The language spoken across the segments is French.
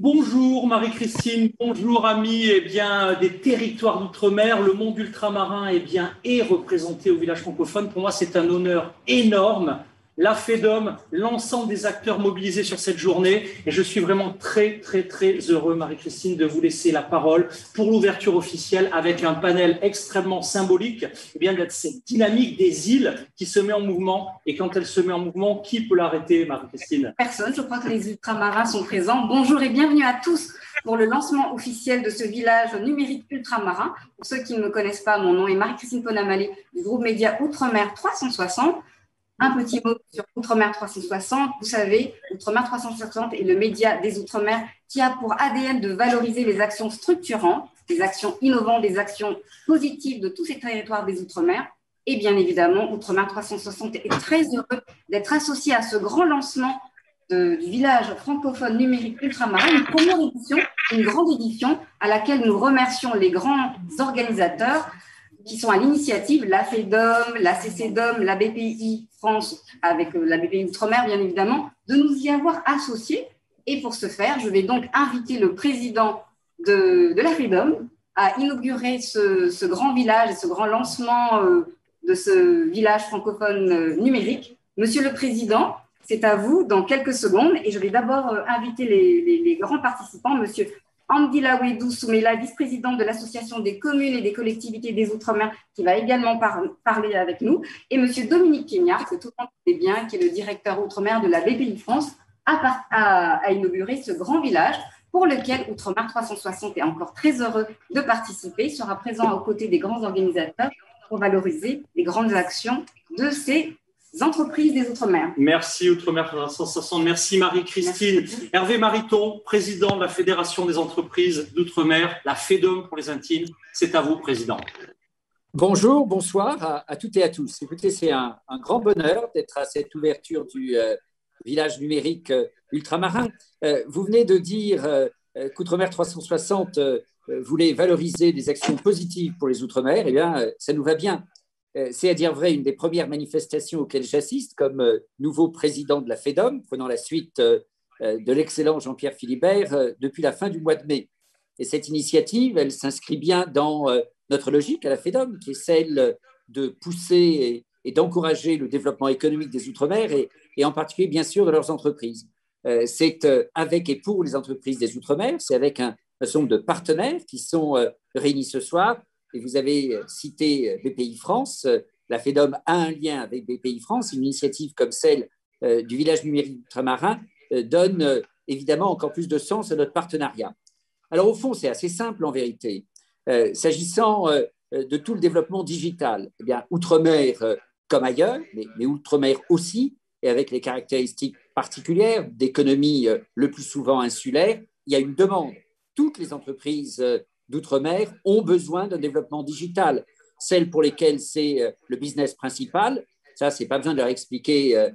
Bonjour Marie-Christine, bonjour amis des territoires d'outre-mer. Le monde ultramarin est représenté au village francophone. Pour moi, c'est un honneur énorme. La FEDOM, l'ensemble des acteurs mobilisés sur cette journée. Et je suis vraiment très, très, très heureux, Marie-Christine, de vous laisser la parole pour l'ouverture officielle avec un panel extrêmement symbolique, de cette dynamique des îles qui se met en mouvement. Et quand elle se met en mouvement, qui peut l'arrêter, Marie-Christine? Personne, je crois que les ultramarins sont présents. Bonjour et bienvenue à tous pour le lancement officiel de ce village numérique ultramarin. Pour ceux qui ne me connaissent pas, mon nom est Marie-Christine Ponamale du groupe média Outre-mer 360. Un petit mot sur Outre-mer 360. Vous savez, Outre-mer 360 est le média des Outre-mer qui a pour ADN de valoriser les actions structurantes, les actions innovantes, des actions positives de tous ces territoires des Outre-mer. Et bien évidemment, Outre-mer 360 est très heureux d'être associé à ce grand lancement du village francophone numérique ultramarin, une première édition, une grande édition à laquelle nous remercions les grands organisateurs qui sont à l'initiative, la FEDOM, la CCDOM, la BPI France, avec la BPI Outre-mer, bien évidemment, de nous y avoir associés. Et pour ce faire, je vais donc inviter le président de la FEDOM à inaugurer ce grand village et ce grand lancement de ce village francophone numérique. Monsieur le Président, c'est à vous dans quelques secondes. Et je vais d'abord inviter les grands participants, monsieur Amdila Wedou Soumela, vice-président de l'Association des communes et des collectivités des Outre-mer, qui va également parler avec nous, et M. Dominique Quignard, que tout le monde connaît bien, qui est le directeur Outre-mer de la BPI France, a inauguré ce grand village pour lequel Outre-mer 360 est encore très heureux de participer, sera présent aux côtés des grands organisateurs pour valoriser les grandes actions de ces entreprises des Outre-mer. Merci Outre-mer 360, merci Marie-Christine. Merci. Hervé Mariton, président de la Fédération des entreprises d'Outre-mer, la FEDOM pour les intimes, c'est à vous, président. Bonjour, bonsoir à toutes et à tous. Écoutez, c'est un grand bonheur d'être à cette ouverture du village numérique ultramarin. Vous venez de dire qu'Outre-mer 360 voulait valoriser des actions positives pour les Outre-mer. Eh bien, ça nous va bien. C'est à dire vrai une des premières manifestations auxquelles j'assiste comme nouveau président de la FEDOM, prenant la suite de l'excellent Jean-Pierre Philibert depuis la fin du mois de mai. Et cette initiative, elle s'inscrit bien dans notre logique à la FEDOM, qui est celle de pousser et d'encourager le développement économique des Outre-mer et en particulier, bien sûr, de leurs entreprises. C'est avec et pour les entreprises des Outre-mer, c'est avec un certain nombre de partenaires qui sont réunis ce soir. Et vous avez cité BPI France. La FEDOM a un lien avec BPI France. Une initiative comme celle du village numérique ultramarin donne évidemment encore plus de sens à notre partenariat. Alors au fond, c'est assez simple en vérité. S'agissant de tout le développement digital, eh bien, Outre-mer comme ailleurs, mais Outre-mer aussi, et avec les caractéristiques particulières d'économie le plus souvent insulaire, il y a une demande. Toutes les entreprises d'Outre-mer ont besoin d'un développement digital. Celles pour lesquelles c'est le business principal, ça, c'est pas besoin de leur expliquer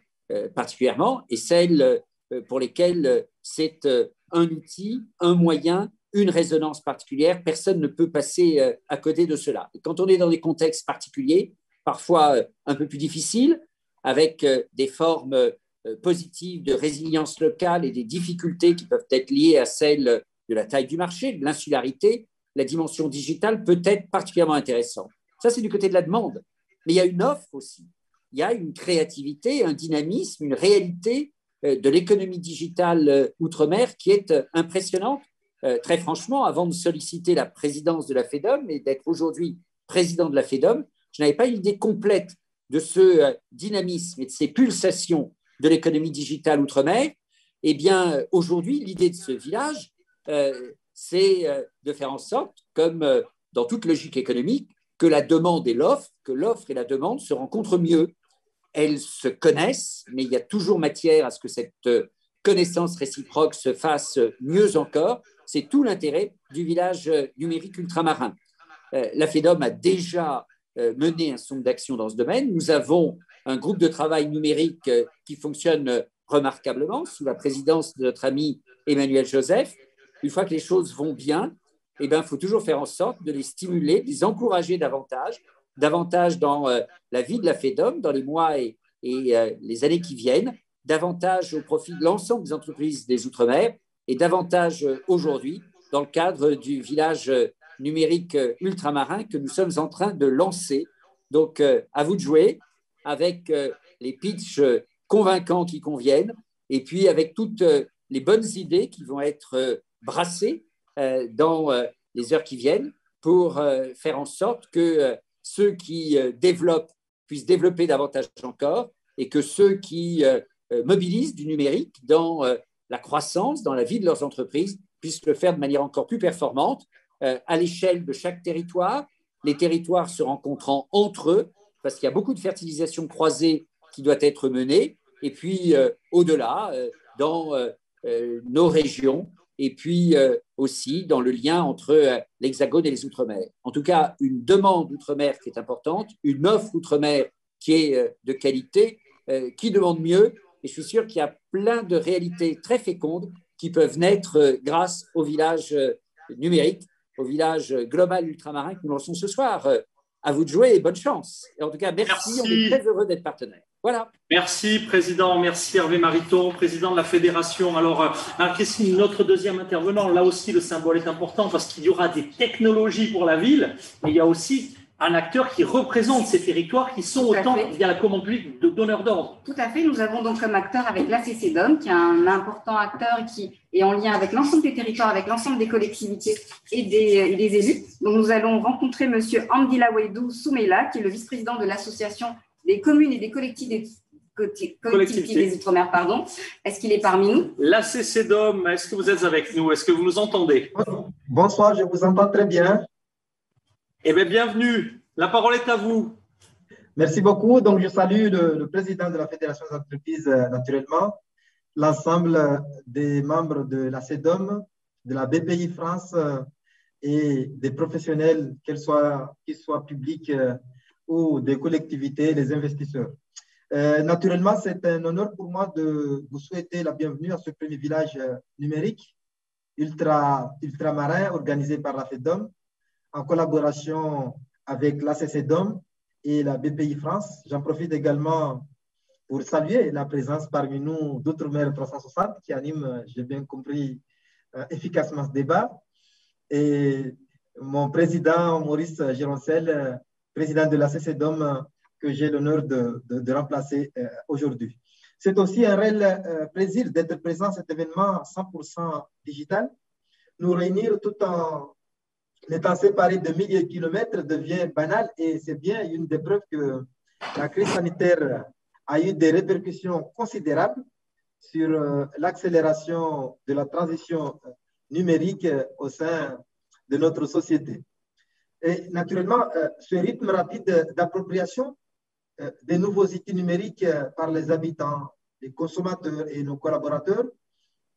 particulièrement, et celles pour lesquelles c'est un outil, un moyen, une résonance particulière. Personne ne peut passer à côté de cela. Et quand on est dans des contextes particuliers, parfois un peu plus difficiles, avec des formes positives de résilience locale et des difficultés qui peuvent être liées à celles de la taille du marché, de l'insularité, la dimension digitale peut être particulièrement intéressante. Ça, c'est du côté de la demande. Mais il y a une offre aussi. Il y a une créativité, un dynamisme, une réalité de l'économie digitale outre-mer qui est impressionnante. Très franchement, avant de solliciter la présidence de la FEDOM et d'être aujourd'hui président de la FEDOM, je n'avais pas une idée complète de ce dynamisme et de ces pulsations de l'économie digitale outre-mer. Eh bien, aujourd'hui, l'idée de ce village, c'est de faire en sorte, comme dans toute logique économique, que la demande et l'offre, que l'offre et la demande se rencontrent mieux. Elles se connaissent, mais il y a toujours matière à ce que cette connaissance réciproque se fasse mieux encore. C'est tout l'intérêt du village numérique ultramarin. La FEDOM a déjà mené un certain nombre d'actions dans ce domaine. Nous avons un groupe de travail numérique qui fonctionne remarquablement sous la présidence de notre ami Emmanuel Joseph. Une fois que les choses vont bien, eh bien, il faut toujours faire en sorte de les stimuler, de les encourager davantage dans la vie de la FEDOM, dans les mois et les années qui viennent, davantage au profit de l'ensemble des entreprises des Outre-mer. et davantage aujourd'hui dans le cadre du village numérique ultramarin que nous sommes en train de lancer. Donc, à vous de jouer avec les pitchs convaincants qui conviennent et puis avec toutes les bonnes idées qui vont être brassées dans les heures qui viennent pour faire en sorte que ceux qui développent puissent développer davantage encore et que ceux qui mobilisent du numérique dans la croissance, dans la vie de leurs entreprises, puissent le faire de manière encore plus performante à l'échelle de chaque territoire, les territoires se rencontrant entre eux, parce qu'il y a beaucoup de fertilisation croisée qui doit être menée, et puis au-delà, dans nos régions, et puis aussi dans le lien entre l'Hexagone et les Outre-mer. En tout cas, une demande Outre-mer qui est importante, une offre Outre-mer qui est de qualité, qui demande mieux, et je suis sûr qu'il y a plein de réalités très fécondes qui peuvent naître grâce au village numérique, au village global ultramarin que nous lançons ce soir. À vous de jouer et bonne chance. Et en tout cas, merci. On est très heureux d'être partenaire. Voilà. Merci, Président. Merci, Hervé Mariton, Président de la Fédération. Alors, Christine, notre deuxième intervenant, là aussi, le symbole est important parce qu'il y aura des technologies pour la ville, mais il y a aussi un acteur qui représente ces territoires qui sont autant, via la commande publique, de donneurs d'ordre. Tout à fait. Nous avons donc comme acteur avec l'ACCDOM, qui est un important acteur qui est en lien avec l'ensemble des territoires, avec l'ensemble des collectivités et des élus. Donc, nous allons rencontrer M. Amdila Weidou Soumela, qui est le vice-président de l'Association des communes et des collectivités des Outre-mer. Pardon. Est-ce qu'il est parmi nous? L'ACCDOM, est-ce que vous êtes avec nous? Est-ce que vous nous entendez? Bonsoir, je vous entends très bien. Eh bien, bienvenue. La parole est à vous. Merci beaucoup. Donc, je salue le président de la Fédération des entreprises, naturellement, l'ensemble des membres de la CEDOM, de la BPI France et des professionnels, qu'ils soient publics ou des collectivités, les investisseurs. Naturellement, c'est un honneur pour moi de vous souhaiter la bienvenue à ce premier village numérique ultramarin organisé par la FEDOM, en collaboration avec l'ACCDOM et la BPI France. J'en profite également pour saluer la présence parmi nous d'Outre-mer 360 qui anime, j'ai bien compris, efficacement ce débat. Et mon président Maurice Gironcel, président de l'ACCDOM, que j'ai l'honneur de remplacer aujourd'hui. C'est aussi un réel plaisir d'être présent à cet événement 100% digital. Nous réunir tout en étant séparés de milliers de kilomètres devient banal et c'est bien une des preuves que la crise sanitaire a eu des répercussions considérables sur l'accélération de la transition numérique au sein de notre société. Et naturellement, ce rythme rapide d'appropriation des nouveaux outils numériques par les habitants, les consommateurs et nos collaborateurs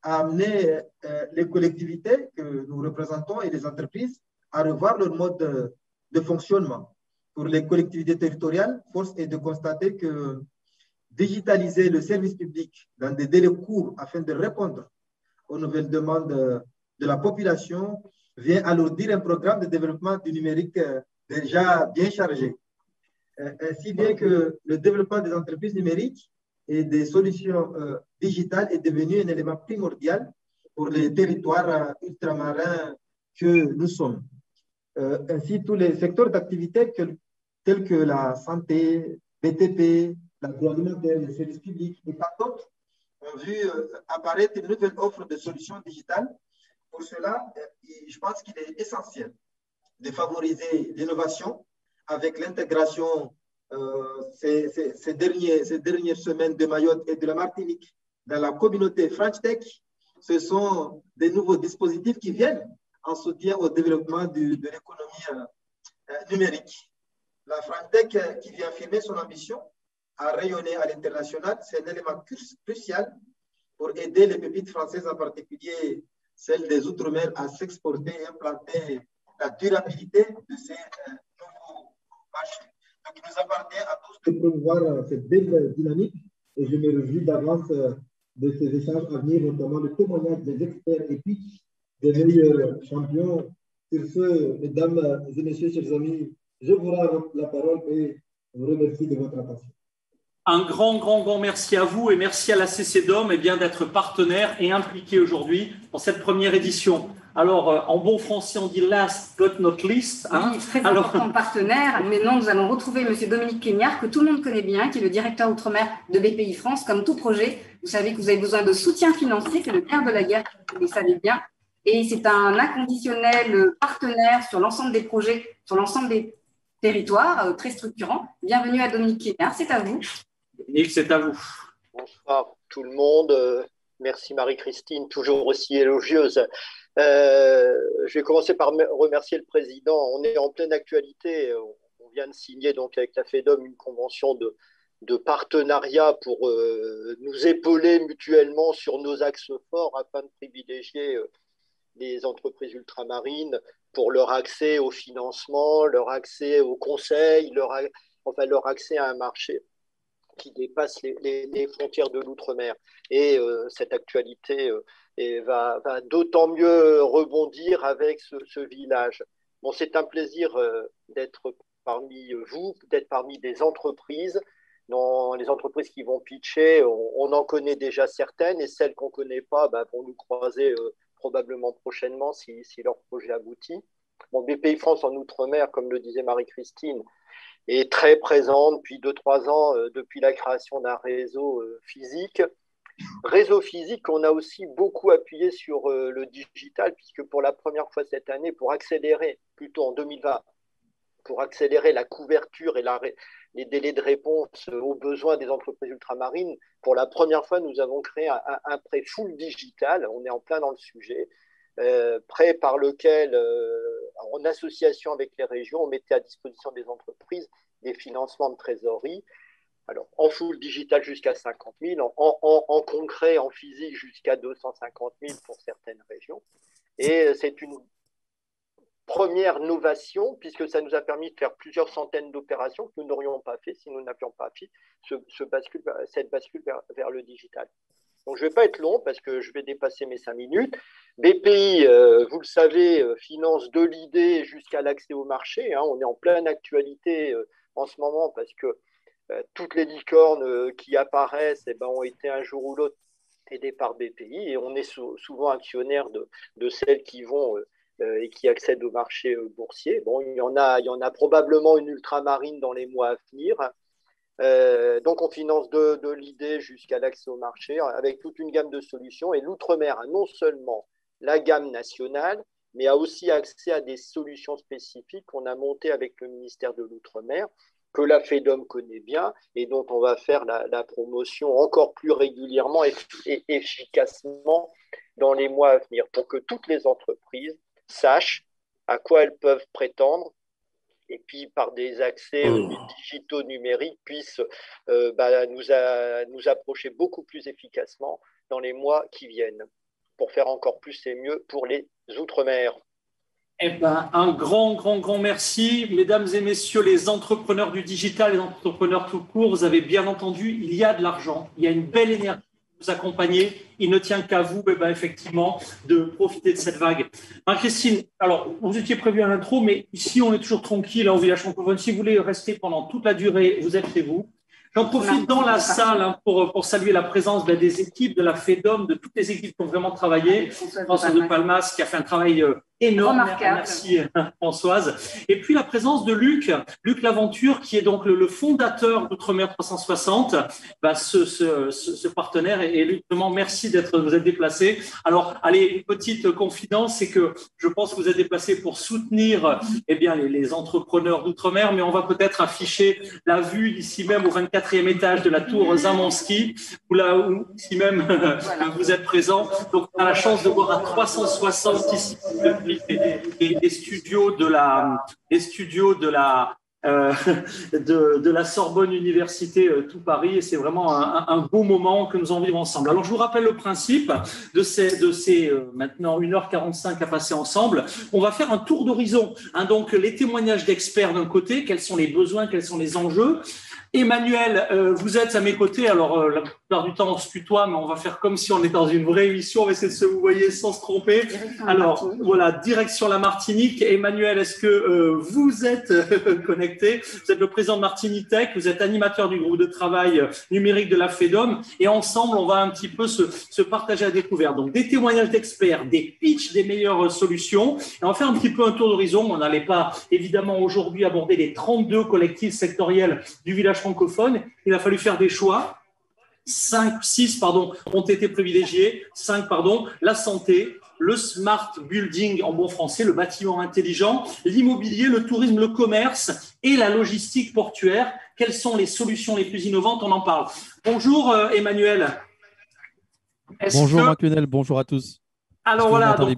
a amené les collectivités que nous représentons et les entreprises à revoir leur mode de fonctionnement. Pour les collectivités territoriales, force est de constater que digitaliser le service public dans des délais courts afin de répondre aux nouvelles demandes de la population vient alourdir un programme de développement du numérique déjà bien chargé. Ainsi bien que le développement des entreprises numériques et des solutions digitales est devenu un élément primordial pour les territoires ultramarins que nous sommes. Ainsi, tous les secteurs d'activité tels que la santé, BTP, l'agroalimentaire, les services publics et tant d'autres ont vu apparaître une nouvelle offre de solutions digitales. Pour cela, je pense qu'il est essentiel de favoriser l'innovation avec l'intégration ces dernières semaines de Mayotte et de la Martinique dans la communauté French Tech. Ce sont des nouveaux dispositifs qui viennent en soutien au développement de l'économie numérique. La French Tech qui vient affirmer son ambition à rayonner à l'international, c'est un élément crucial pour aider les pépites françaises, en particulier celles des Outre-mer, à s'exporter et implanter la durabilité de ces nouveaux marchés. Donc, il nous appartient à tous de promouvoir cette belle dynamique et je me réjouis d'avance de ces échanges à venir, notamment le témoignage des experts et pitch des meilleurs champions. Sur ce, mesdames et messieurs, chers amis, je vous rends la parole et vous remercie de votre attention. Un grand merci à vous et merci à la CCDOM d'être partenaire et impliqué aujourd'hui dans cette première édition. Alors, en bon français, on dit last but not least. Oui, très important partenaire. Maintenant, nous allons retrouver M. Dominique Quignard, que tout le monde connaît bien, qui est le directeur Outre-mer de BPI France. Comme tout projet, vous savez que vous avez besoin de soutien financier, c'est le nerf de la guerre, vous le savez bien. Et c'est un inconditionnel partenaire sur l'ensemble des projets, sur l'ensemble des territoires, très structurant. Bienvenue à Dominique Quignard, c'est à vous. Dominique, c'est à vous. Bonsoir tout le monde. Merci Marie-Christine, toujours aussi élogieuse. Je vais commencer par remercier le président. On est en pleine actualité. On vient de signer donc avec la FEDOM une convention de partenariat pour nous épauler mutuellement sur nos axes forts afin de privilégier les entreprises ultramarines pour leur accès au financement, leur accès au conseil, leur accès à un marché qui dépasse les frontières de l'outre-mer. Et cette actualité va d'autant mieux rebondir avec ce village. Bon, c'est un plaisir d'être parmi vous, d'être parmi des entreprises. Dans les entreprises qui vont pitcher, on en connaît déjà certaines, et celles qu'on ne connaît pas vont nous croiser probablement prochainement si leur projet aboutit. Bon, BPI France en Outre-mer, comme le disait Marie-Christine, est très présente depuis 2-3 ans, depuis la création d'un réseau physique. Réseau physique, on a aussi beaucoup appuyé sur le digital, puisque pour la première fois cette année, pour accélérer, plutôt en 2020, pour accélérer la couverture et les délais de réponse aux besoins des entreprises ultramarines, pour la première fois, nous avons créé un prêt full digital. On est en plein dans le sujet. Prêt par lequel, en association avec les régions, on mettait à disposition des entreprises des financements de trésorerie. Alors, en full digital jusqu'à 50 000, en concret, en physique jusqu'à 250 000 pour certaines régions. Et c'est une première novation, puisque ça nous a permis de faire plusieurs centaines d'opérations que nous n'aurions pas fait si nous n'avions pas fait cette bascule vers le digital. Donc, je ne vais pas être long parce que je vais dépasser mes 5 minutes. BPI, vous le savez, finance de l'idée jusqu'à l'accès au marché. On est en pleine actualité en ce moment parce que toutes les licornes qui apparaissent ont été un jour ou l'autre aidées par BPI, et on est souvent actionnaire de celles qui vont et qui accèdent au marché boursier. Bon, il y en a probablement une ultramarine dans les mois à venir. Donc, on finance de l'idée jusqu'à l'accès au marché avec toute une gamme de solutions. Et l'outre-mer a non seulement la gamme nationale, mais a aussi accès à des solutions spécifiques qu'on a montées avec le ministère de l'Outre-mer, que la FEDOM connaît bien et dont on va faire la promotion encore plus régulièrement et efficacement dans les mois à venir, pour que toutes les entreprises sachent à quoi elles peuvent prétendre, et puis par des accès digitaux numériques puissent nous approcher beaucoup plus efficacement dans les mois qui viennent, pour faire encore plus et mieux pour les Outre-mer. Un grand merci, mesdames et messieurs, les entrepreneurs du digital, les entrepreneurs tout court. Vous avez bien entendu, il y a de l'argent, il y a une belle énergie pour vous accompagner. Il ne tient qu'à vous, effectivement, de profiter de cette vague. Christine, alors, vous étiez prévu à l'intro, mais ici, on est toujours tranquille au village francophone. Si vous voulez rester pendant toute la durée, vous êtes chez vous. J'en profite dans la salle pour saluer la présence des équipes de la FEDOM, de toutes les équipes qui ont vraiment travaillé. Françoise de Palmas qui a fait un travail énorme. Remarquable. Merci Françoise. Et puis la présence de Luc Laventure, qui est donc le fondateur d'Outre-mer 360, ce partenaire. Et Luc, vraiment merci de vous être déplacé. Alors, allez, une petite confidence, c'est que je pense que vous êtes déplacé pour soutenir les entrepreneurs d'Outre-mer, mais on va peut-être afficher la vue d'ici même au 24e étage de la tour Zamonski, où ici même vous êtes présent. Donc, on a la chance de voir à 360 ici des studios de la Sorbonne Université tout Paris, et c'est vraiment un beau moment que nous allons vivre ensemble. Alors je vous rappelle le principe de ces maintenant 1h45 à passer ensemble. On va faire un tour d'horizon, donc les témoignages d'experts d'un côté, quels sont les besoins, quels sont les enjeux. Emmanuel, vous êtes à mes côtés. Alors, la plupart du temps, on se tutoie, mais on va faire comme si on était dans une vraie émission. On va essayer de se vouvoyer sans se tromper. Alors, voilà, direction la Martinique. Emmanuel, est-ce que vous êtes connecté? Vous êtes le président de Martinitech, vous êtes animateur du groupe de travail numérique de la FEDOM. Et ensemble, on va un petit peu se partager à découvert. Donc, des témoignages d'experts, des pitchs des meilleures solutions. Et on va faire un petit peu un tour d'horizon. On n'allait pas, évidemment, aujourd'hui aborder les 32 collectifs sectoriels du village francophone. Il a fallu faire des choix. 6 ont été privilégiés. 5, la santé, le smart building en bon français, le bâtiment intelligent, l'immobilier, le tourisme, le commerce et la logistique portuaire. Quelles sont les solutions les plus innovantes? On en parle. Bonjour Emmanuel. Bonjour Marc-Lionel, bonjour à tous. Alors voilà, donc,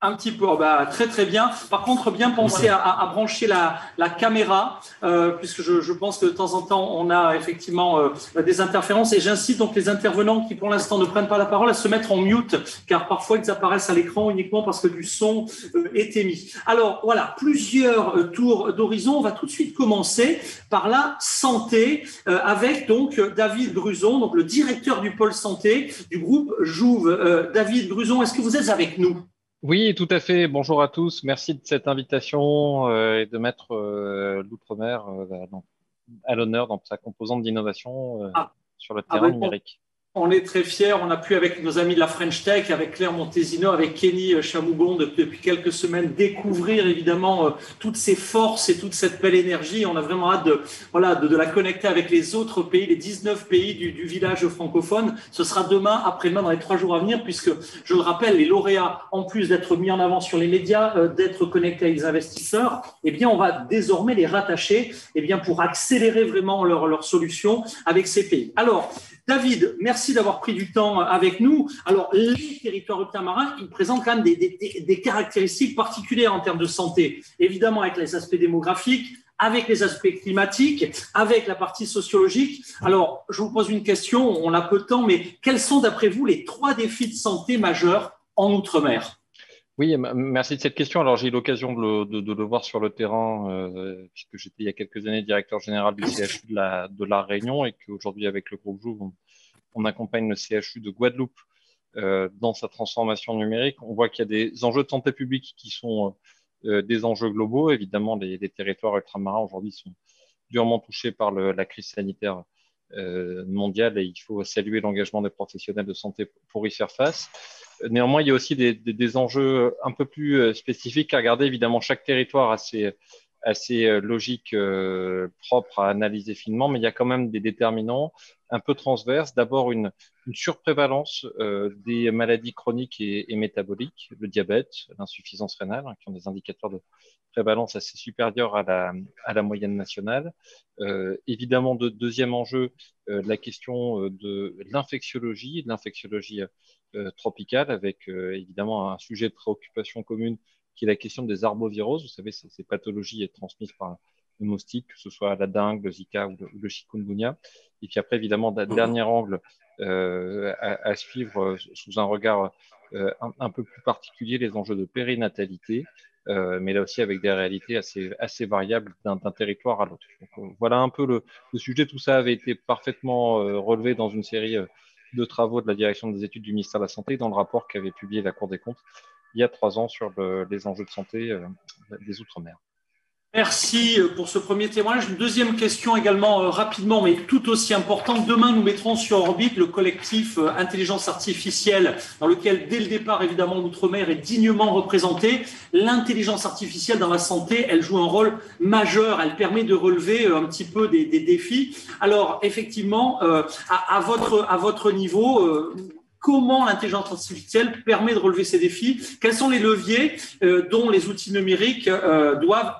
un petit peu, très très bien. Par contre, bien penser à brancher la caméra, puisque je pense que de temps en temps, on a effectivement des interférences. Et j'incite donc les intervenants qui pour l'instant ne prennent pas la parole à se mettre en mute, car parfois ils apparaissent à l'écran uniquement parce que du son est émis. Alors voilà, plusieurs tours d'horizon. On va tout de suite commencer par la santé, avec donc David Gruson, donc le directeur du pôle santé du groupe Jouve. David Gruson, est-ce que vous êtes avec nous? Oui, tout à fait. Bonjour à tous. Merci de cette invitation et de mettre l'outre-mer à l'honneur dans sa composante d'innovation sur le terrain numérique. On est très fiers. On a pu, avec nos amis de la French Tech, avec Claire Montesino, avec Kenny Chamougon, depuis quelques semaines, découvrir évidemment toutes ces forces et toute cette belle énergie. On a vraiment hâte de la connecter avec les autres pays, les 19 pays du village francophone. Ce sera demain, après-demain, dans les 3 jours à venir, puisque, je le rappelle, les lauréats, en plus d'être mis en avant sur les médias, d'être connectés avec les investisseurs, eh bien, on va désormais les rattacher, pour accélérer vraiment leurs solutions avec ces pays. Alors, David, merci d'avoir pris du temps avec nous. Alors, les territoires ultramarins, ils présentent quand même des caractéristiques particulières en termes de santé. Évidemment, avec les aspects démographiques, avec les aspects climatiques, avec la partie sociologique. Alors, je vous pose une question, on a peu de temps, mais quels sont, d'après vous, les 3 défis de santé majeurs en Outre-mer? Oui, merci de cette question. Alors, j'ai eu l'occasion de le voir sur le terrain, puisque j'étais il y a quelques années directeur général du CHU de la Réunion et qu'aujourd'hui, avec le groupe Jouve, on accompagne le CHU de Guadeloupe dans sa transformation numérique. On voit qu'il y a des enjeux de santé publique qui sont des enjeux globaux. Évidemment, les territoires ultramarins aujourd'hui sont durement touchés par la crise sanitaire mondiale et il faut saluer l'engagement des professionnels de santé pour y faire face. Néanmoins, il y a aussi des enjeux un peu plus spécifiques à regarder. Évidemment, chaque territoire a ses logiques propres à analyser finement, mais il y a quand même des déterminants un peu transverses. D'abord, une surprévalence des maladies chroniques et métaboliques, le diabète, l'insuffisance rénale, qui ont des indicateurs de prévalence assez supérieurs à la moyenne nationale. Évidemment, deuxième enjeu, la question de l'infectiologie tropicale, avec évidemment un sujet de préoccupation commune qui est la question des arboviroses. Vous savez, ces pathologies transmises par le moustique, que ce soit la dengue, le Zika ou le chikungunya. Et puis après, évidemment, dernier angle à suivre sous un regard un peu plus particulier, les enjeux de périnatalité, mais là aussi avec des réalités assez variables d'un territoire à l'autre. Donc, voilà un peu le sujet. Tout ça avait été parfaitement relevé dans une série de travaux de la direction des études du ministère de la Santé dans le rapport qu'avait publié la Cour des comptes il y a 3 ans sur les enjeux de santé des Outre-mer. Merci pour ce premier témoignage. Une deuxième question également rapidement, mais tout aussi importante. Demain, nous mettrons sur orbite le collectif Intelligence Artificielle, dans lequel, dès le départ, évidemment, l'Outre-mer est dignement représenté. L'intelligence artificielle dans la santé, elle joue un rôle majeur. Elle permet de relever un petit peu des défis. Alors, effectivement, à votre niveau, comment l'intelligence artificielle permet de relever ces défis? Quels sont les leviers dont les outils numériques doivent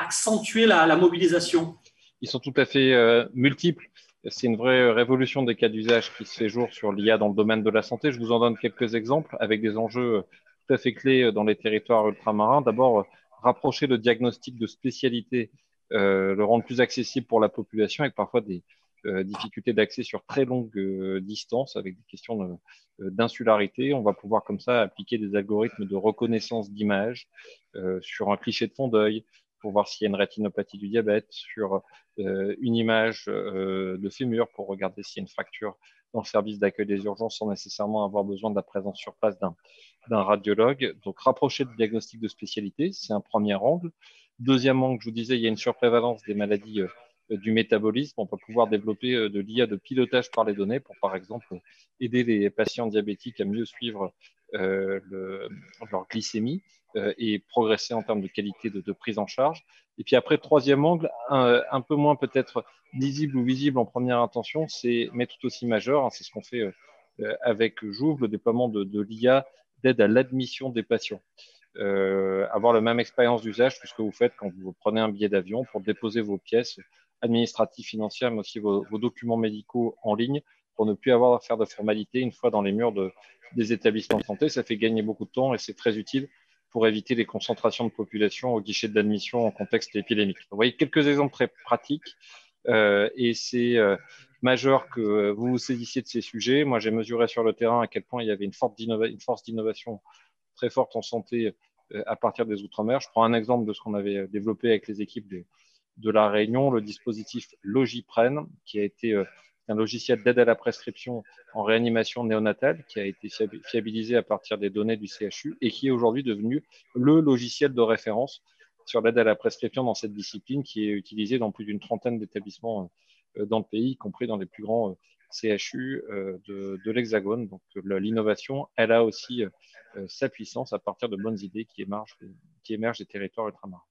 accentuer la mobilisation? Ils sont tout à fait multiples. C'est une vraie révolution des cas d'usage qui se fait jour sur l'IA dans le domaine de la santé. Je vous en donne quelques exemples avec des enjeux tout à fait clés dans les territoires ultramarins. D'abord, rapprocher le diagnostic de spécialité, le rendre plus accessible pour la population avec parfois des difficultés d'accès sur très longues distances avec des questions d'insularité. On va pouvoir comme ça appliquer des algorithmes de reconnaissance d'images sur un cliché de fond d'œil, pour voir s'il y a une rétinopathie du diabète, sur une image de fémur pour regarder s'il y a une fracture dans le service d'accueil des urgences sans nécessairement avoir besoin de la présence sur place d'un radiologue. Donc, rapprocher le diagnostic de spécialité, c'est un premier angle. Deuxième angle, je vous disais, il y a une surprévalence des maladies du métabolisme. On peut pouvoir développer de l'IA de pilotage par les données pour, par exemple, aider les patients diabétiques à mieux suivre leur glycémie et progresser en termes de qualité de prise en charge. Et puis après, troisième angle, un peu moins peut-être lisible ou visible en première intention, mais tout aussi majeur, hein, c'est ce qu'on fait avec Jouve, le déploiement de l'IA d'aide à l'admission des patients. Avoir la même expérience d'usage que ce que vous faites quand vous prenez un billet d'avion pour déposer vos pièces administratives, financières, mais aussi vos documents médicaux en ligne pour ne plus avoir à faire de formalités une fois dans les murs des établissements de santé. Ça fait gagner beaucoup de temps et c'est très utile pour éviter les concentrations de population au guichet d'admission en contexte épidémique. Vous voyez quelques exemples très pratiques et c'est majeur que vous vous saisissiez de ces sujets. Moi, j'ai mesuré sur le terrain à quel point il y avait une force d'innovation très forte en santé à partir des Outre-mer. Je prends un exemple de ce qu'on avait développé avec les équipes de La Réunion, le dispositif Logipren, qui a été un logiciel d'aide à la prescription en réanimation néonatale, qui a été fiabilisé à partir des données du CHU et qui est aujourd'hui devenu le logiciel de référence sur l'aide à la prescription dans cette discipline, qui est utilisé dans plus d'une trentaine d'établissements dans le pays, y compris dans les plus grands CHU de l'Hexagone. Donc l'innovation, elle a aussi sa puissance à partir de bonnes idées qui émergent des territoires ultramarins.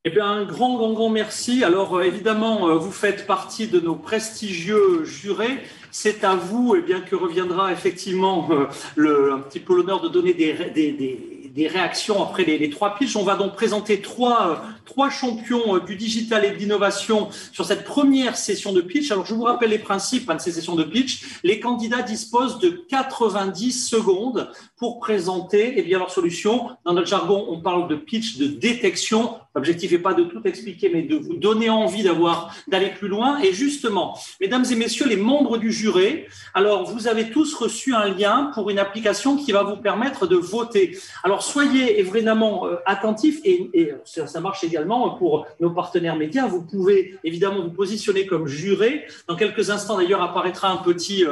Eh bien, un grand merci. Alors, évidemment, vous faites partie de nos prestigieux jurés. C'est à vous, que reviendra effectivement un petit peu l'honneur de donner des réactions après les trois pitchs. On va donc présenter trois champions du digital et de l'innovation sur cette première session de pitch. Alors, je vous rappelle les principes de ces sessions de pitch. Les candidats disposent de 90 secondes pour présenter leur solution. Dans notre jargon, on parle de pitch de détection. L'objectif n'est pas de tout expliquer, mais de vous donner envie d'aller plus loin. Et justement, mesdames et messieurs, les membres du jury, alors vous avez tous reçu un lien pour une application qui va vous permettre de voter. Alors soyez évidemment attentifs et ça marche également pour nos partenaires médias. Vous pouvez évidemment vous positionner comme juré. Dans quelques instants d'ailleurs apparaîtra un petit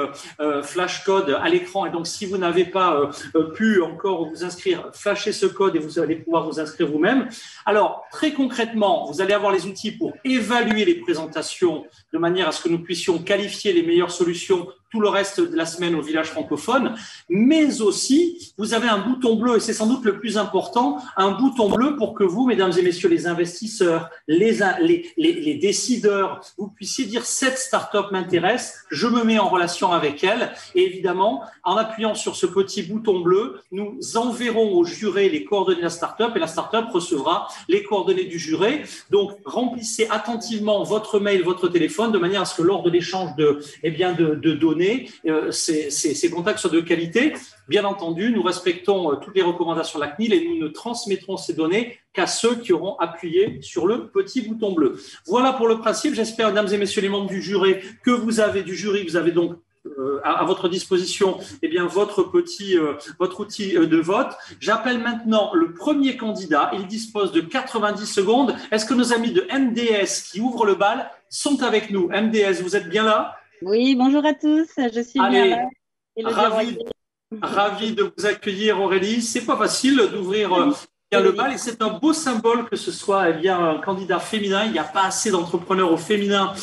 flash code à l'écran. Et donc si vous n'avez pas pu encore vous inscrire, flashez ce code et vous allez pouvoir vous inscrire vous-même. Alors très concrètement, vous allez avoir les outils pour évaluer les présentations de manière à ce que nous puissions qualifier les meilleures solutions tout le reste de la semaine au village francophone, mais aussi vous avez un bouton bleu, et c'est sans doute le plus important, un bouton bleu pour que vous, mesdames et messieurs les investisseurs, les décideurs, vous puissiez dire cette start-up m'intéresse, je me mets en relation avec elle, et évidemment, en appuyant sur ce petit bouton bleu, nous enverrons au juré les coordonnées de la start-up, et la start-up recevra les coordonnées du juré. Donc, remplissez attentivement votre mail, votre téléphone, de manière à ce que lors de l'échange de données, ces contacts soient de qualité. Bien entendu, nous respectons toutes les recommandations de la CNIL et nous ne transmettrons ces données qu'à ceux qui auront appuyé sur le petit bouton bleu. Voilà pour le principe. J'espère, mesdames et messieurs les membres du jury, que vous avez donc à votre disposition votre outil de vote. J'appelle maintenant le premier candidat. Il dispose de 90 secondes. Est-ce que nos amis de MDS qui ouvrent le bal sont avec nous? MDS, vous êtes bien là? Oui, bonjour à tous, je suis bien là. Ravi de vous accueillir, Aurélie. C'est pas facile d'ouvrir le bal et c'est un beau symbole que ce soit un candidat féminin. Il n'y a pas assez d'entrepreneurs au féminin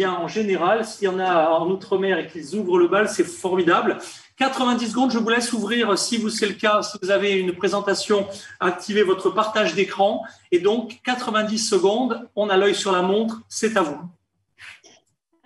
en général. S'il y en a en Outre-mer et qu'ils ouvrent le bal, c'est formidable. 90 secondes, je vous laisse ouvrir, si c'est le cas, si vous avez une présentation, activez votre partage d'écran. Et donc, 90 secondes, on a l'œil sur la montre, c'est à vous.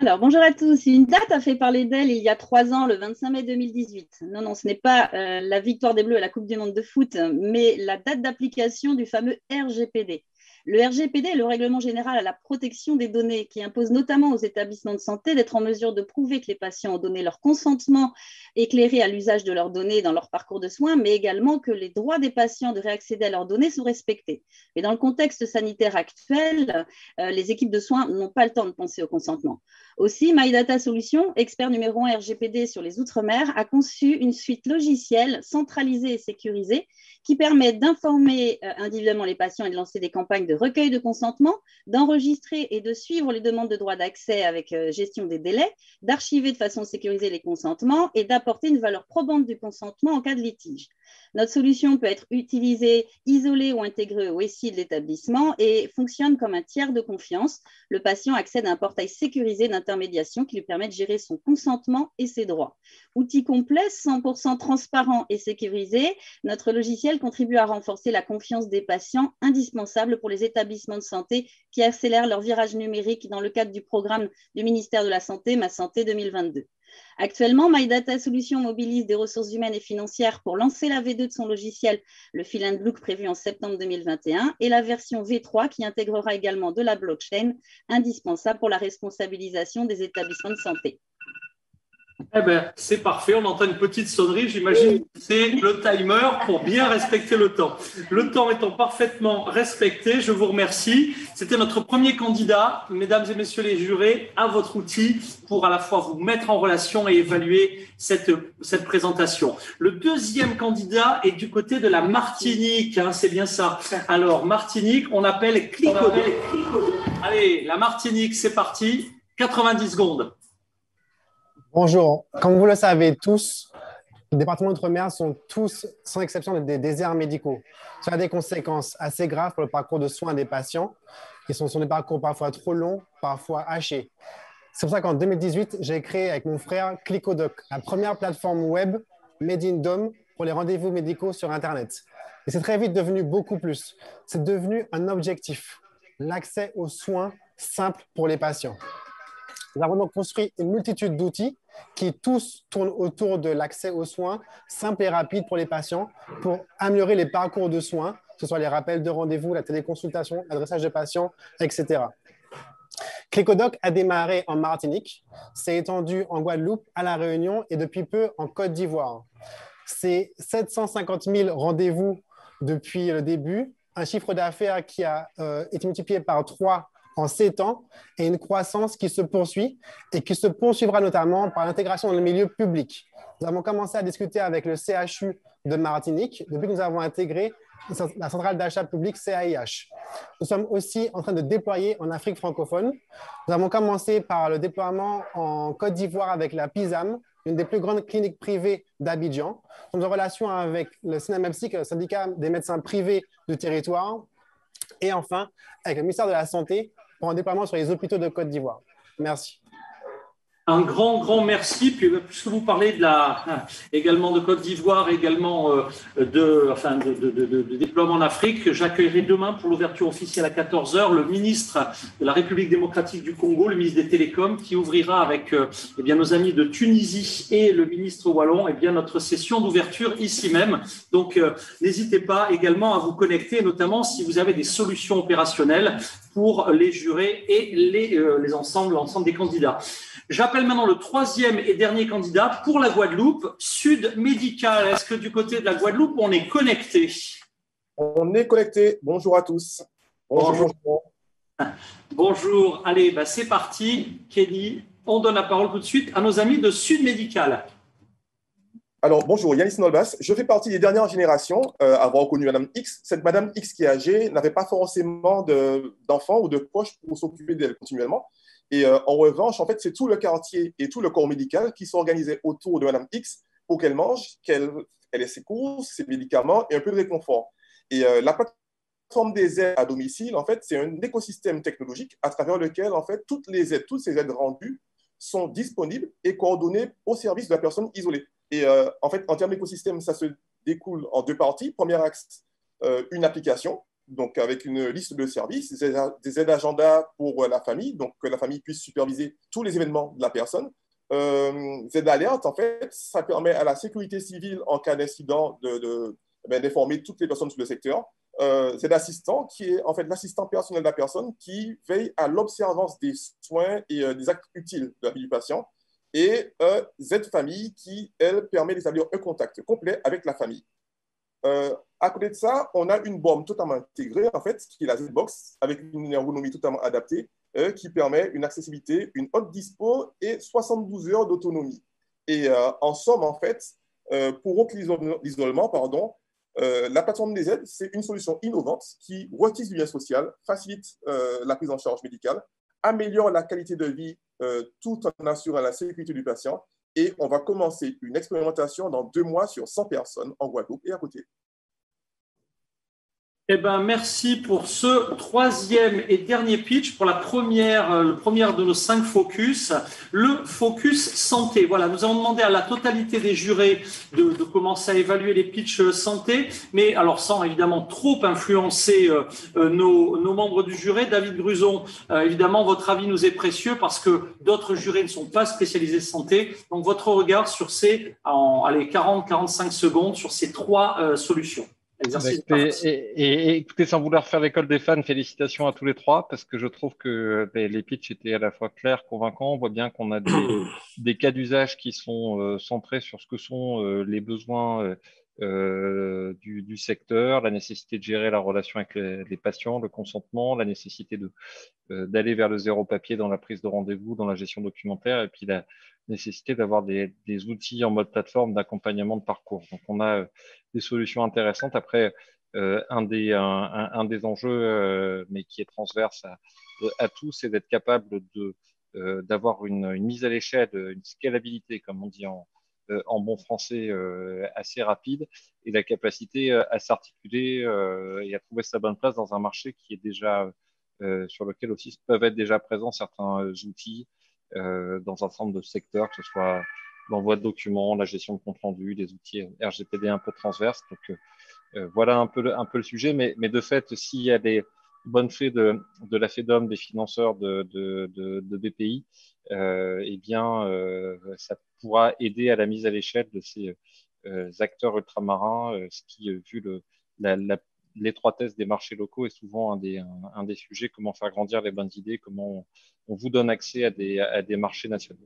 Alors, bonjour à tous. Une date a fait parler d'elle il y a 3 ans, le 25 mai 2018. Non, ce n'est pas la victoire des Bleus à la Coupe du Monde de foot, mais la date d'application du fameux RGPD. Le RGPD est le règlement général à la protection des données qui impose notamment aux établissements de santé d'être en mesure de prouver que les patients ont donné leur consentement éclairé à l'usage de leurs données dans leur parcours de soins, mais également que les droits des patients de réaccéder à leurs données sont respectés. Mais dans le contexte sanitaire actuel, les équipes de soins n'ont pas le temps de penser au consentement. Aussi, MyData Solutions, expert numéro 1 RGPD sur les Outre-mer, a conçu une suite logicielle centralisée et sécurisée qui permet d'informer individuellement les patients et de lancer des campagnes de recueil de consentement, d'enregistrer et de suivre les demandes de droit d'accès avec gestion des délais, d'archiver de façon sécurisée les consentements et d'apporter une valeur probante du consentement en cas de litige. Notre solution peut être utilisée, isolée ou intégrée au SI de l'établissement et fonctionne comme un tiers de confiance. Le patient accède à un portail sécurisé d'intermédiation qui lui permet de gérer son consentement et ses droits. Outil complet, 100% transparent et sécurisé, notre logiciel contribue à renforcer la confiance des patients, indispensable pour les établissements de santé qui accélèrent leur virage numérique dans le cadre du programme du ministère de la Santé, Ma Santé 2022. Actuellement, MyData Solutions mobilise des ressources humaines et financières pour lancer la V2 de son logiciel, le Fill and Look prévu en septembre 2021, et la version V3 qui intégrera également de la blockchain, indispensable pour la responsabilisation des établissements de santé. Eh bien, c'est parfait. On entend une petite sonnerie. J'imagine que c'est le timer pour bien respecter le temps. Le temps étant parfaitement respecté, je vous remercie. C'était notre premier candidat, mesdames et messieurs les jurés, à votre outil pour à la fois vous mettre en relation et évaluer cette présentation. Le deuxième candidat est du côté de la Martinique, hein, c'est bien ça. Alors, Martinique, on appelle Clicodoc. Allez, la Martinique, c'est parti. 90 secondes. Bonjour. Comme vous le savez tous, les départements d'outre-mer sont tous, sans exception, des déserts médicaux. Cela a des conséquences assez graves pour le parcours de soins des patients. Ils sont des parcours parfois trop longs, parfois hachés. C'est pour ça qu'en 2018, j'ai créé avec mon frère Clicodoc, la première plateforme web Made in Dome pour les rendez-vous médicaux sur Internet. Et c'est très vite devenu beaucoup plus. C'est devenu un objectif, l'accès aux soins simples pour les patients. Nous avons donc construit une multitude d'outils qui tous tournent autour de l'accès aux soins simples et rapides pour les patients pour améliorer les parcours de soins, que ce soit les rappels de rendez-vous, la téléconsultation, l'adressage de patients, etc. Clicodoc a démarré en Martinique, s'est étendu en Guadeloupe, à La Réunion et depuis peu en Côte d'Ivoire. C'est 750 000 rendez-vous depuis le début, un chiffre d'affaires qui a été multiplié par 3 en 7 ans et une croissance qui se poursuit et qui se poursuivra notamment par l'intégration dans le milieu public. Nous avons commencé à discuter avec le CHU de Martinique depuis que nous avons intégré la centrale d'achat public CAIH. Nous sommes aussi en train de déployer en Afrique francophone. Nous avons commencé par le déploiement en Côte d'Ivoire avec la PISAM, une des plus grandes cliniques privées d'Abidjan. Nous sommes en relation avec le SNAMEPSIC, le syndicat des médecins privés du territoire. Et enfin, avec le ministère de la Santé, pour un déploiement sur les hôpitaux de Côte d'Ivoire. Merci. Un grand merci. Puis, puisque vous parlez également de Côte d'Ivoire, également de déploiement en Afrique, j'accueillerai demain pour l'ouverture officielle à 14h le ministre de la République démocratique du Congo, le ministre des Télécoms, qui ouvrira avec nos amis de Tunisie et le ministre wallon notre session d'ouverture ici même. Donc, n'hésitez pas également à vous connecter, notamment si vous avez des solutions opérationnelles pour les jurés et l'ensemble des candidats. J'appelle maintenant le troisième et dernier candidat pour la Guadeloupe, Sud Médical. Est-ce que du côté de la Guadeloupe, on est connecté? On est connecté. Bonjour à tous. Bonjour. Bonjour. Allez, c'est parti. Kelly, on donne la parole tout de suite à nos amis de Sud Médical. Alors, bonjour, Yanis Nolbas. Je fais partie des dernières générations à avoir connu Madame X. Cette Madame X qui est âgée n'avait pas forcément d'enfants ou de proches pour s'occuper d'elle continuellement. Et en revanche, en fait, c'est tout le quartier et tout le corps médical qui s'organisait autour de Madame X pour qu'elle mange, qu'elle ait ses courses, ses médicaments et un peu de réconfort. Et la plateforme des aides à domicile, en fait, c'est un écosystème technologique à travers lequel, en fait, toutes ces aides rendues sont disponibles et coordonnées au service de la personne isolée. Et en fait, en termes d'écosystème, ça se découle en 2 parties. Premier axe, une application, donc avec une liste de services, des aides agenda pour la famille, donc que la famille puisse superviser tous les événements de la personne. Aides d'alerte, en fait, ça permet à la sécurité civile, en cas d'incident, d'informer toutes les personnes sur le secteur. Aides assistant, qui est en fait l'assistant personnel de la personne qui veille à l'observance des soins et des actes utiles de la vie du patient. Et Z-Famille qui, elle, permet d'établir un contact complet avec la famille. À côté de ça, on a une borne totalement intégrée, en fait, qui est la Z-Box, avec une ergonomie totalement adaptée, qui permet une accessibilité, une haute dispo et 72 heures d'autonomie. Et en somme, en fait, pour rompre l'isolement, la plateforme des aides, c'est une solution innovante qui retisse du lien social, facilite la prise en charge médicale, améliore la qualité de vie tout en assurant la sécurité du patient. Et on va commencer une expérimentation dans 2 mois sur 100 personnes en Guadeloupe et à côté. Eh ben, merci pour ce 3e et dernier pitch pour le premier de nos 5 focus, le focus santé. Voilà, nous avons demandé à la totalité des jurés de commencer à évaluer les pitchs santé, mais alors sans évidemment trop influencer nos membres du jury. David Gruson, évidemment, votre avis nous est précieux parce que d'autres jurés ne sont pas spécialisés santé. Donc, votre regard sur ces, 40-45 secondes sur ces 3 solutions. Écoutez, sans vouloir faire l'école des fans, félicitations à tous les 3 parce que je trouve que les pitchs étaient à la fois clairs, convaincants. On voit bien qu'on a des cas d'usage qui sont centrés sur ce que sont les besoins du secteur, la nécessité de gérer la relation avec les patients, le consentement, la nécessité d'aller vers le zéro papier dans la prise de rendez-vous, dans la gestion documentaire, et puis la nécessité d'avoir des outils en mode plateforme d'accompagnement de parcours. Donc, on a des solutions intéressantes. Après, un des enjeux, mais qui est transverse à tous, c'est d'être capable d'avoir une mise à l'échelle, une scalabilité, comme on dit en bon français, assez rapide, et la capacité à s'articuler et à trouver sa bonne place dans un marché qui est déjà sur lequel aussi peuvent être déjà présents certains outils dans un certain nombre de secteurs, que ce soit l'envoi de documents, la gestion de compte rendu, des outils RGPD un peu transverses. Donc voilà un peu le sujet, mais de fait, s'il y a des bonnes fées de la FEDOM, des financeurs de BPI, eh bien, ça pourra aider à la mise à l'échelle de ces acteurs ultramarins, ce qui, vu l'étroitesse des marchés locaux, est souvent un des sujets. Comment faire grandir les bonnes idées, comment on vous donne accès à des marchés nationaux.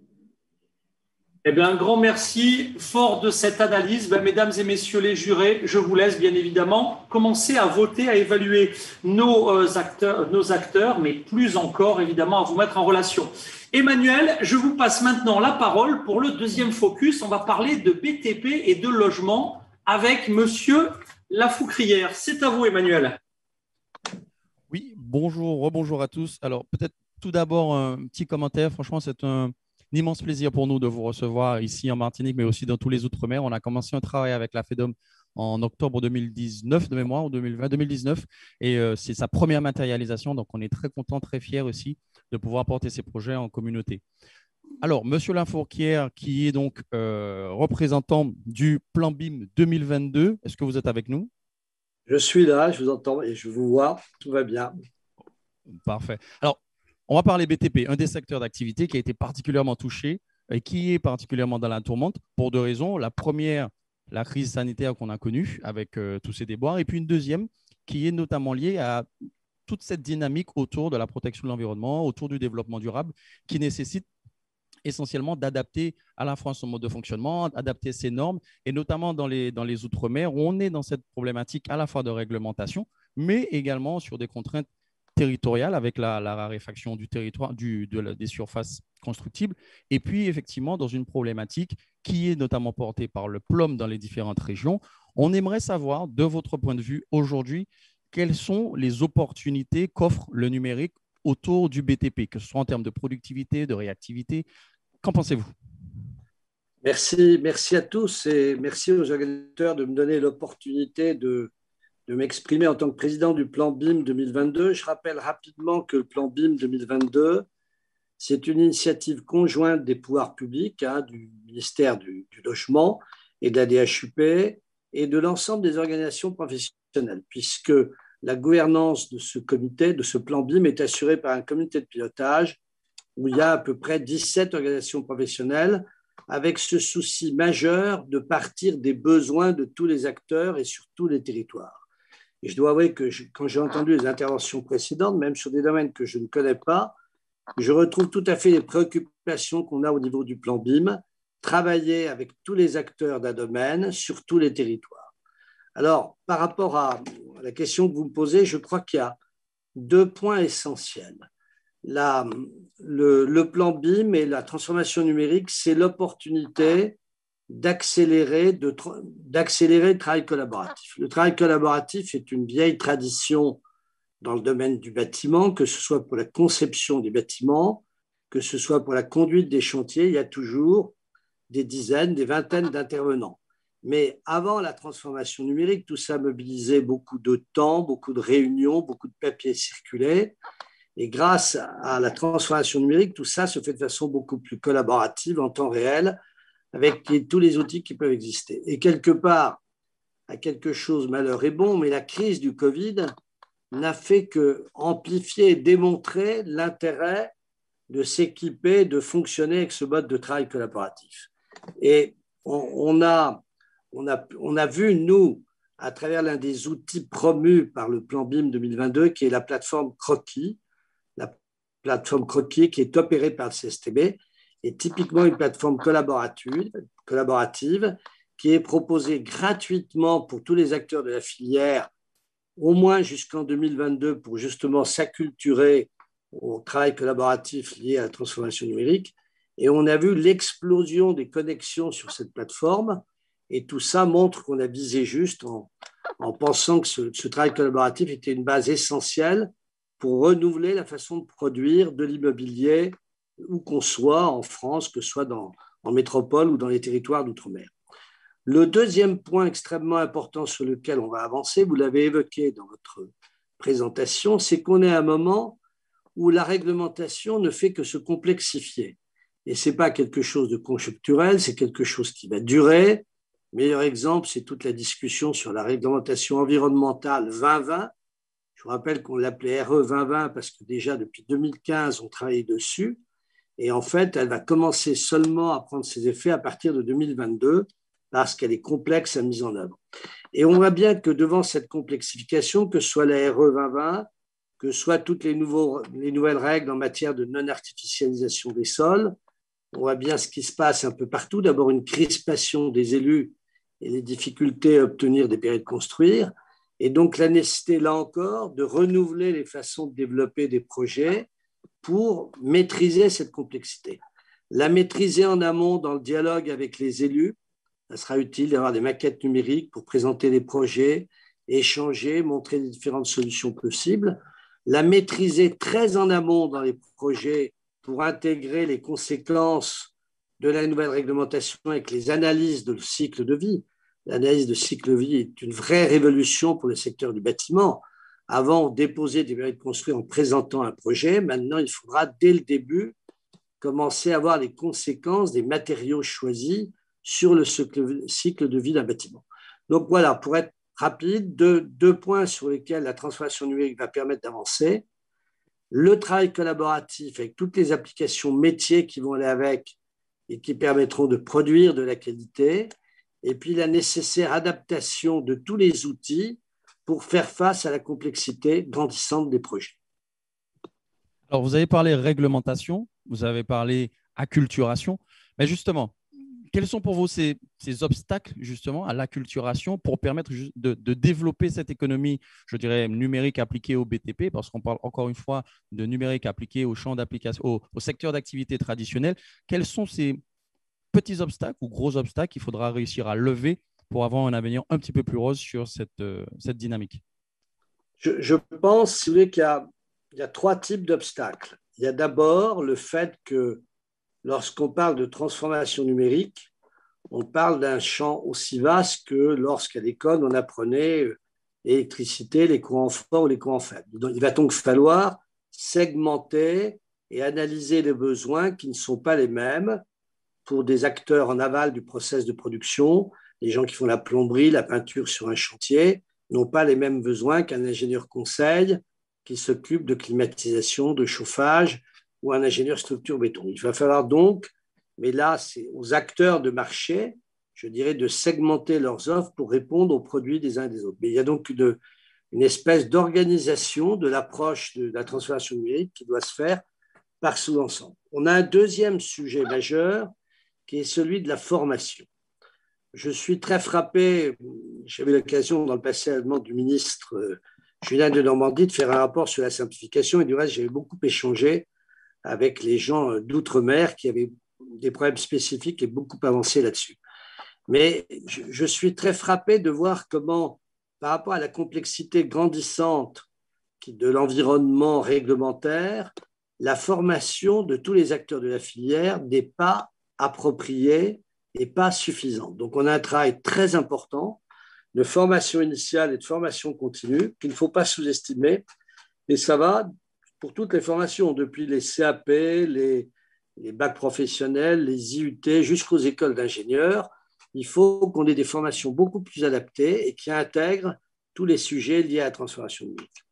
Eh bien, un grand merci. Fort de cette analyse, mesdames et messieurs les jurés, je vous laisse bien évidemment commencer à voter, à évaluer nos acteurs, mais plus encore évidemment à vous mettre en relation. Emmanuel, je vous passe maintenant la parole pour le 2e focus. On va parler de BTP et de logement avec monsieur Lafoucrière. C'est à vous, Emmanuel. Oui, rebonjour à tous. Alors, peut-être tout d'abord un petit commentaire. Franchement, c'est un immense plaisir pour nous de vous recevoir ici en Martinique, mais aussi dans tous les Outre-mer. On a commencé un travail avec la FEDOM en octobre 2019 de mémoire, ou 2019, et c'est sa première matérialisation. Donc, on est très content, très fiers aussi de pouvoir porter ces projets en communauté. Alors, monsieur Lafourquière, qui est donc représentant du plan BIM 2022, est-ce que vous êtes avec nous? Je suis là, je vous entends et je vous vois, tout va bien. Parfait. Alors, on va parler BTP, un des secteurs d'activité qui a été particulièrement touché et qui est particulièrement dans la tourmente pour 2 raisons. La première, la crise sanitaire qu'on a connue avec tous ces déboires, et puis une deuxième qui est notamment liée à toute cette dynamique autour de la protection de l'environnement, autour du développement durable, qui nécessite essentiellement d'adapter à la fois son mode de fonctionnement, adapter ses normes, et notamment dans les Outre-mer, où on est dans cette problématique à la fois de réglementation, mais également sur des contraintes territoriales avec la raréfaction du territoire, des surfaces constructibles, et puis effectivement dans une problématique qui est notamment portée par le PLOM dans les différentes régions. On aimerait savoir, de votre point de vue aujourd'hui, quelles sont les opportunités qu'offre le numérique autour du BTP, que ce soit en termes de productivité, de réactivité. Qu'en pensez-vous? Merci à tous et merci aux organisateurs de me donner l'opportunité de m'exprimer en tant que président du plan BIM 2022. Je rappelle rapidement que le plan BIM 2022, c'est une initiative conjointe des pouvoirs publics, du ministère du Logement et de la DHUP et de l'ensemble des organisations professionnelles, puisque la gouvernance de ce comité, de ce plan BIM, est assurée par un comité de pilotage où il y a à peu près 17 organisations professionnelles, avec ce souci majeur de partir des besoins de tous les acteurs et sur tous les territoires. Et je dois avouer que quand j'ai entendu les interventions précédentes, même sur des domaines que je ne connais pas, je retrouve tout à fait les préoccupations qu'on a au niveau du plan BIM, travailler avec tous les acteurs d'un domaine sur tous les territoires. Alors, par rapport à la question que vous me posez, je crois qu'il y a 2 points essentiels. le plan BIM et la transformation numérique, c'est l'opportunité d'accélérer le travail collaboratif. Le travail collaboratif est une vieille tradition dans le domaine du bâtiment, que ce soit pour la conception des bâtiments, que ce soit pour la conduite des chantiers, il y a toujours des dizaines, des vingtaines d'intervenants. Mais avant la transformation numérique, tout ça mobilisait beaucoup de temps, beaucoup de réunions, beaucoup de papiers circulés. Et grâce à la transformation numérique, tout ça se fait de façon beaucoup plus collaborative, en temps réel, avec tous les outils qui peuvent exister. Et quelque part, à quelque chose, malheur est bon, mais la crise du Covid n'a fait qu'amplifier et démontrer l'intérêt de s'équiper, de fonctionner avec ce mode de travail collaboratif. Et on a vu, nous, à travers l'un des outils promus par le plan BIM 2022, qui est la plateforme Croquis, qui est opérée par le CSTB, est typiquement une plateforme collaborative qui est proposée gratuitement pour tous les acteurs de la filière, au moins jusqu'en 2022, pour justement s'acculturer au travail collaboratif lié à la transformation numérique. Et on a vu l'explosion des connexions sur cette plateforme. Et tout ça montre qu'on a visé juste en pensant que ce travail collaboratif était une base essentielle pour renouveler la façon de produire de l'immobilier où qu'on soit en France, que ce soit en métropole ou dans les territoires d'outre-mer. Le deuxième point extrêmement important sur lequel on va avancer, vous l'avez évoqué dans votre présentation, c'est qu'on est à un moment où la réglementation ne fait que se complexifier. Et ce n'est pas quelque chose de conjoncturel, c'est quelque chose qui va durer. Meilleur exemple, c'est toute la discussion sur la réglementation environnementale 2020. Je vous rappelle qu'on l'appelait RE 2020 parce que déjà depuis 2015, on travaillait dessus. Et en fait, elle va commencer seulement à prendre ses effets à partir de 2022 parce qu'elle est complexe à mise en œuvre. Et on voit bien que devant cette complexification, que ce soit la RE 2020, que ce soit toutes les nouvelles règles en matière de non-artificialisation des sols, on voit bien ce qui se passe un peu partout. D'abord, une crispation des élus et les difficultés à obtenir des permis de construire. Et donc, la nécessité, là encore, de renouveler les façons de développer des projets pour maîtriser cette complexité. La maîtriser en amont dans le dialogue avec les élus, ça sera utile d'avoir des maquettes numériques pour présenter les projets, échanger, montrer les différentes solutions possibles. La maîtriser très en amont dans les projets pour intégrer les conséquences de la nouvelle réglementation avec les analyses de cycle de vie. L'analyse de cycle de vie est une vraie révolution pour le secteur du bâtiment. Avant, on déposait des permis de construire en présentant un projet. Maintenant, il faudra, dès le début, commencer à voir les conséquences des matériaux choisis sur le cycle de vie d'un bâtiment. Donc voilà, pour être rapide, deux points sur lesquels la transformation numérique va permettre d'avancer. Le travail collaboratif avec toutes les applications métiers qui vont aller avec et qui permettront de produire de la qualité, et puis la nécessaire adaptation de tous les outils pour faire face à la complexité grandissante des projets. Alors, vous avez parlé réglementation, vous avez parlé acculturation, mais justement, quels sont pour vous ces obstacles justement à l'acculturation pour permettre de développer cette économie, je dirais, numérique appliquée au BTP, parce qu'on parle encore une fois de numérique appliqué au champ d'application, au secteur d'activité traditionnel. Quels sont ces petits obstacles ou gros obstacles qu'il faudra réussir à lever pour avoir un avenir un petit peu plus rose sur cette dynamique? Je pense, si vous voulez, qu'il y a trois types d'obstacles. Il y a d'abord le fait que lorsqu'on parle de transformation numérique, on parle d'un champ aussi vaste que lorsqu'à l'école, on apprenait l'électricité, les courants forts ou les courants faibles. Il va donc falloir segmenter et analyser les besoins qui ne sont pas les mêmes pour des acteurs en aval du process de production. Les gens qui font la plomberie, la peinture sur un chantier n'ont pas les mêmes besoins qu'un ingénieur conseil qui s'occupe de climatisation, de chauffage, ou un ingénieur structure béton. Il va falloir donc, mais là, c'est aux acteurs de marché, je dirais, de segmenter leurs offres pour répondre aux produits des uns et des autres. Mais il y a donc une espèce d'organisation de l'approche de la transformation numérique qui doit se faire par sous-ensemble. On a un deuxième sujet majeur qui est celui de la formation. Je suis très frappé, j'avais l'occasion dans le passé à la demande du ministre Julien Denormandie de faire un rapport sur la simplification et du reste, j'avais beaucoup échangé avec les gens d'outre-mer qui avaient des problèmes spécifiques et beaucoup avancé là-dessus. Mais je suis très frappé de voir comment, par rapport à la complexité grandissante de l'environnement réglementaire, la formation de tous les acteurs de la filière n'est pas appropriée et pas suffisante. Donc, on a un travail très important de formation initiale et de formation continue qu'il ne faut pas sous-estimer. Et ça va pour toutes les formations, depuis les CAP, les bacs professionnels, les IUT, jusqu'aux écoles d'ingénieurs. Il faut qu'on ait des formations beaucoup plus adaptées et qui intègrent tous les sujets liés à la transformation numérique.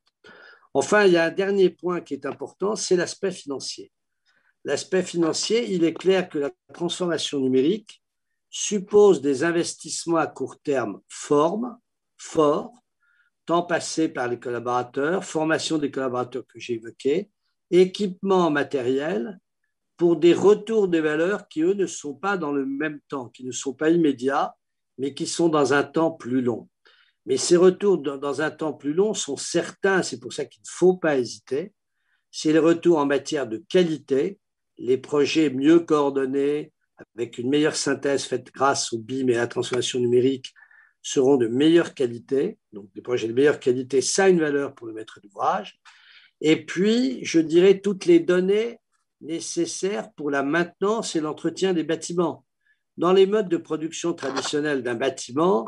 Enfin, il y a un dernier point qui est important, c'est l'aspect financier. L'aspect financier, il est clair que la transformation numérique suppose des investissements à court terme forts, temps passé par les collaborateurs, formation des collaborateurs que j'ai évoqués, équipement matériel pour des retours des valeurs qui, eux, ne sont pas dans le même temps, qui ne sont pas immédiats, mais qui sont dans un temps plus long. Mais ces retours dans un temps plus long sont certains, c'est pour ça qu'il ne faut pas hésiter. C'est les retours en matière de qualité, les projets mieux coordonnés, avec une meilleure synthèse faite grâce au BIM et à la transformation numérique, seront de meilleure qualité. Donc, des projets de meilleure qualité, ça a une valeur pour le maître d'ouvrage. Et puis, je dirais toutes les données nécessaires pour la maintenance et l'entretien des bâtiments. Dans les modes de production traditionnels d'un bâtiment,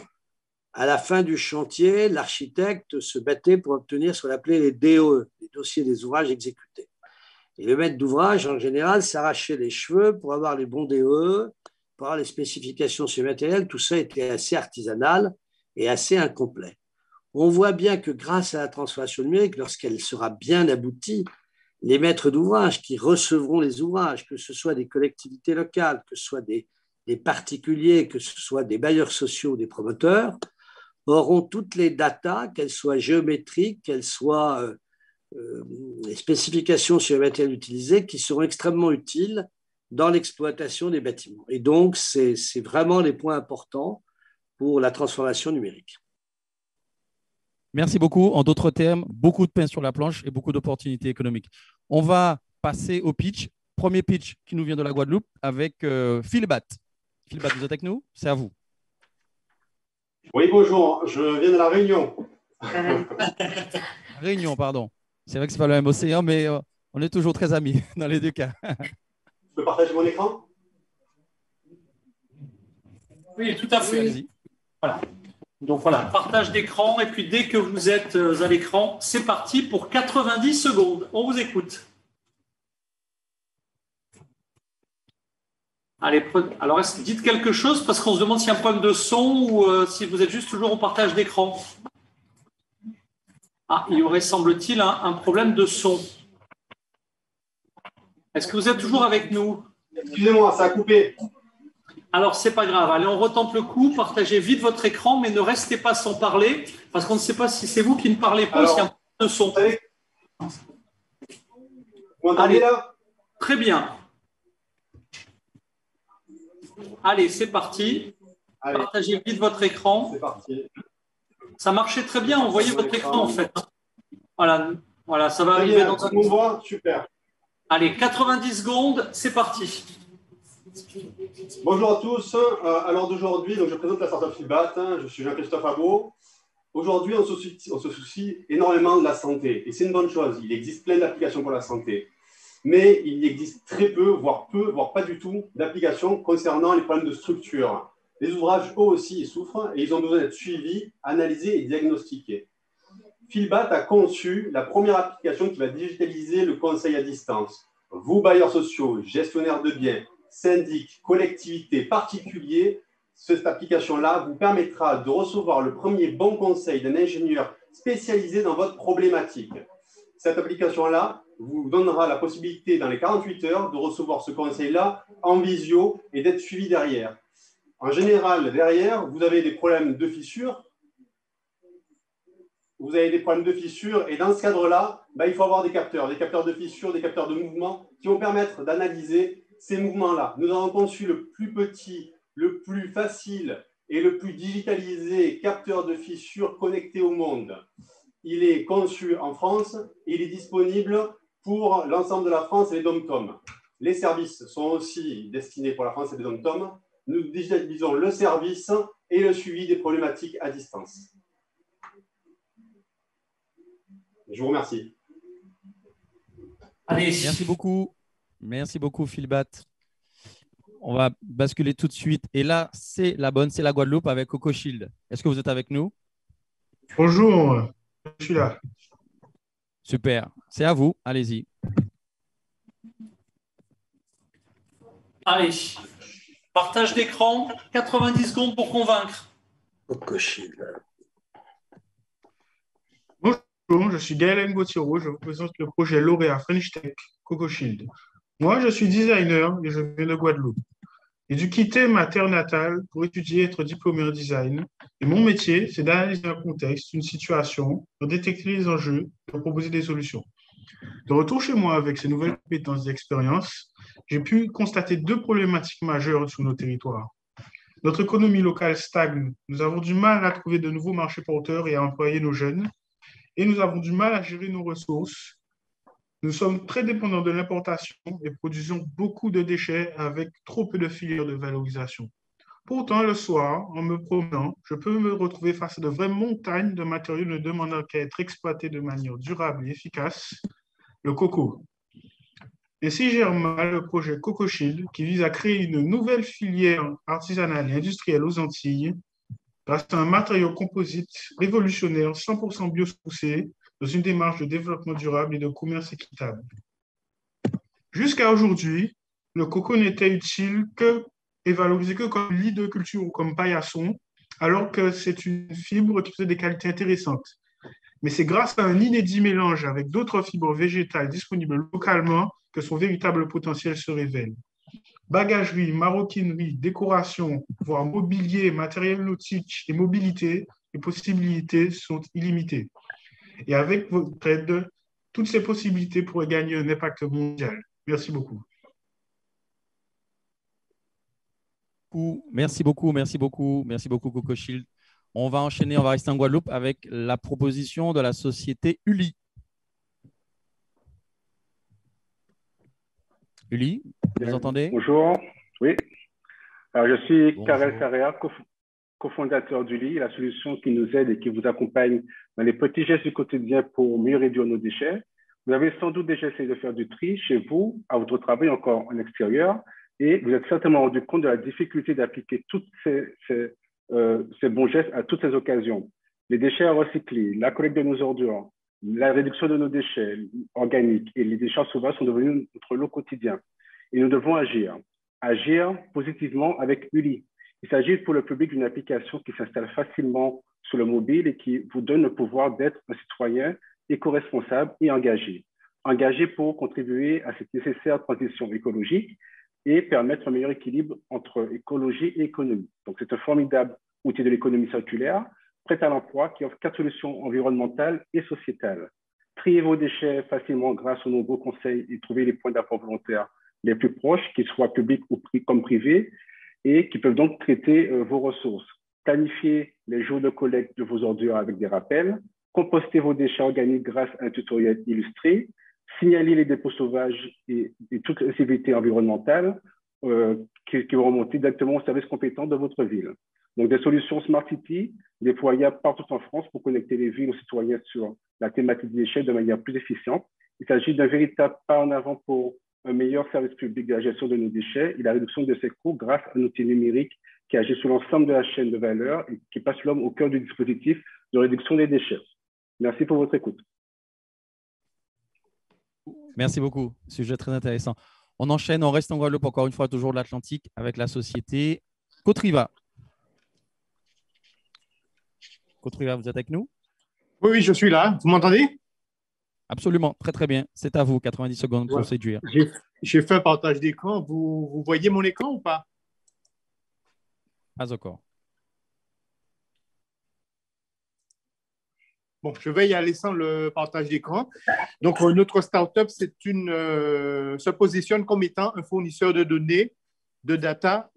à la fin du chantier, l'architecte se battait pour obtenir ce qu'on appelait les DOE, les dossiers des ouvrages exécutés. Et le maître d'ouvrage, en général, s'arrachait les cheveux pour avoir les bons DOE, pour avoir les spécifications sur le matériel. Tout ça était assez artisanal et assez incomplet. On voit bien que grâce à la transformation numérique, lorsqu'elle sera bien aboutie, les maîtres d'ouvrage qui recevront les ouvrages, que ce soit des collectivités locales, que ce soit des particuliers, que ce soit des bailleurs sociaux ou des promoteurs, auront toutes les datas, qu'elles soient géométriques, qu'elles soient les spécifications sur le matériel utilisé, qui seront extrêmement utiles dans l'exploitation des bâtiments. Et donc, c'est vraiment les points importants pour la transformation numérique. Merci beaucoup. En d'autres termes, beaucoup de pain sur la planche et beaucoup d'opportunités économiques. On va passer au pitch. Premier pitch qui nous vient de la Guadeloupe avec Philbat. Philbat, vous êtes avec nous? C'est à vous. Oui, bonjour. Je viens de la Réunion. Réunion, pardon. C'est vrai que ce n'est pas le même océan, mais on est toujours très amis dans les deux cas. Je peux partager mon écran? Oui, tout à fait. Vas-y. Voilà. Donc voilà, partage d'écran. Et puis dès que vous êtes à l'écran, c'est parti pour 90 secondes. On vous écoute. Allez, alors dites quelque chose parce qu'on se demande s'il y a un problème de son ou si vous êtes juste toujours au partage d'écran. Ah, il y aurait, semble-t-il, un problème de son. Est-ce que vous êtes toujours avec nous? Excusez-moi, ça a coupé. Alors, c'est pas grave. Allez, on retente le coup. Partagez vite votre écran, mais ne restez pas sans parler parce qu'on ne sait pas si c'est vous qui ne parlez pas ou s'il y a un problème de son. Vous m'entendez là? Très bien. Allez, c'est parti. Allez. Partagez vite votre écran. C'est parti. Ça marchait très bien. On voyait votre écran, en fait. Voilà, ça va arriver dans un moment. On voit, super. Allez, 90 secondes, c'est parti. Bonjour à tous. Alors d'aujourd'hui, je présente la startup Philbat. Je suis Jean-Christophe Abot. Aujourd'hui, on se soucie énormément de la santé. Et c'est une bonne chose. Il existe plein d'applications pour la santé. Mais il existe très peu, voire pas du tout, d'applications concernant les problèmes de structure. Les ouvrages, eux aussi, ils souffrent et ils ont besoin d'être suivis, analysés et diagnostiqués. Philbat a conçu la première application qui va digitaliser le conseil à distance. Vous, bailleurs sociaux, gestionnaires de biens, syndics, collectivités, particuliers, cette application-là vous permettra de recevoir le premier bon conseil d'un ingénieur spécialisé dans votre problématique. Cette application-là vous donnera la possibilité, dans les 48 heures, de recevoir ce conseil-là en visio et d'être suivi derrière. En général, derrière, vous avez des problèmes de fissures. Et dans ce cadre-là, il faut avoir des capteurs de fissures, des capteurs de mouvement qui vont permettre d'analyser ces mouvements-là. Nous avons conçu le plus petit, le plus facile et le plus digitalisé capteur de fissures connecté au monde. Il est conçu en France et il est disponible pour l'ensemble de la France et les DOM-TOM. Les services sont aussi destinés pour la France et les DOM-TOM. Nous digitalisons le service et le suivi des problématiques à distance. Je vous remercie. Allez. Merci beaucoup, Philbat. On va basculer tout de suite. Et là, c'est la bonne, c'est la Guadeloupe avec Coco Shield. Est-ce que vous êtes avec nous? Bonjour, je suis là. Super. C'est à vous. Allez-y. Allez. Partage d'écran, 90 secondes pour convaincre. Coco Shield. Bonjour, je suis Gaël Gauthiero, je représente le projet lauréat French Tech Coco Shield. Moi, je suis designer et je viens de Guadeloupe. J'ai dû quitter ma terre natale pour étudier et être diplômé en design. Et mon métier, c'est d'analyser un contexte, une situation, de détecter les enjeux, de proposer des solutions. De retour chez moi avec ces nouvelles compétences et expériences, j'ai pu constater deux problématiques majeures sur nos territoires. Notre économie locale stagne. Nous avons du mal à trouver de nouveaux marchés porteurs et à employer nos jeunes. Et nous avons du mal à gérer nos ressources. Nous sommes très dépendants de l'importation et produisons beaucoup de déchets avec trop peu de filières de valorisation. Pourtant, le soir, en me promenant, je peux me retrouver face à de vraies montagnes de matériaux ne demandant qu'à être exploités de manière durable et efficace, le coco. Ainsi germa le projet Coco Shield qui vise à créer une nouvelle filière artisanale et industrielle aux Antilles grâce à un matériau composite révolutionnaire 100% biosourcé dans une démarche de développement durable et de commerce équitable. Jusqu'à aujourd'hui, le coco n'était utile que et valorisé que comme lit de culture ou comme paillasson, alors que c'est une fibre qui possède des qualités intéressantes. Mais c'est grâce à un inédit mélange avec d'autres fibres végétales disponibles localement que son véritable potentiel se révèle. Bagagerie, maroquinerie, décoration, voire mobilier, matériel nautique et mobilité, les possibilités sont illimitées. Et avec votre aide, toutes ces possibilités pourraient gagner un impact mondial. Merci beaucoup. Merci beaucoup, Coco Shield. On va enchaîner, on va rester en Guadeloupe avec la proposition de la société Uli. Uli, vous entendez? Bonjour, oui. Alors, je suis Karel Sarrea, cofondateur d'Uli, la solution qui nous aide et qui vous accompagne dans les petits gestes du quotidien pour mieux réduire nos déchets. Vous avez sans doute déjà essayé de faire du tri chez vous, à votre travail, encore en extérieur, et vous êtes certainement rendu compte de la difficulté d'appliquer tous ces bons gestes à toutes ces occasions. Les déchets à recycler, la collecte de nos ordures, la réduction de nos déchets organiques et les déchets sauvages sont devenus notre lot quotidien. Et nous devons agir positivement avec Uli. Il s'agit pour le public d'une application qui s'installe facilement sur le mobile et qui vous donne le pouvoir d'être un citoyen éco-responsable et engagé. Engagé pour contribuer à cette nécessaire transition écologique et permettre un meilleur équilibre entre écologie et économie. Donc, c'est un formidable outil de l'économie circulaire, prêt à l'emploi, qui offre 4 solutions environnementales et sociétales. Triez vos déchets facilement grâce aux nombreux conseils et trouver les points d'apport volontaires les plus proches, qu'ils soient publics ou comme privés, et qui peuvent donc traiter vos ressources. Planifiez les jours de collecte de vos ordures avec des rappels, compostez vos déchets organiques grâce à un tutoriel illustré, signalez les dépôts sauvages et toutes les activités environnementales qui vont remonter directement au service compétent de votre ville. Donc, des solutions Smart City déployables partout en France pour connecter les villes aux citoyens sur la thématique des déchets de manière plus efficiente. Il s'agit d'un véritable pas en avant pour un meilleur service public de la gestion de nos déchets et la réduction de ces coûts grâce à un outil numérique qui agit sur l'ensemble de la chaîne de valeur et qui passe l'homme au cœur du dispositif de réduction des déchets. Merci pour votre écoute. Merci beaucoup. Sujet très intéressant. On enchaîne, on reste en Guadeloupe encore une fois, toujours de l'Atlantique, avec la société Cotriva. Cotriva, vous êtes avec nous? Oui, oui, je suis là. Vous m'entendez? Absolument, très très bien. C'est à vous, 90 secondes pour séduire. J'ai fait un partage d'écran. Vous voyez mon écran ou pas? Pas encore. Bon, je vais y aller sans le partage d'écran. Donc, notre startup se positionne comme étant un fournisseur de données, de data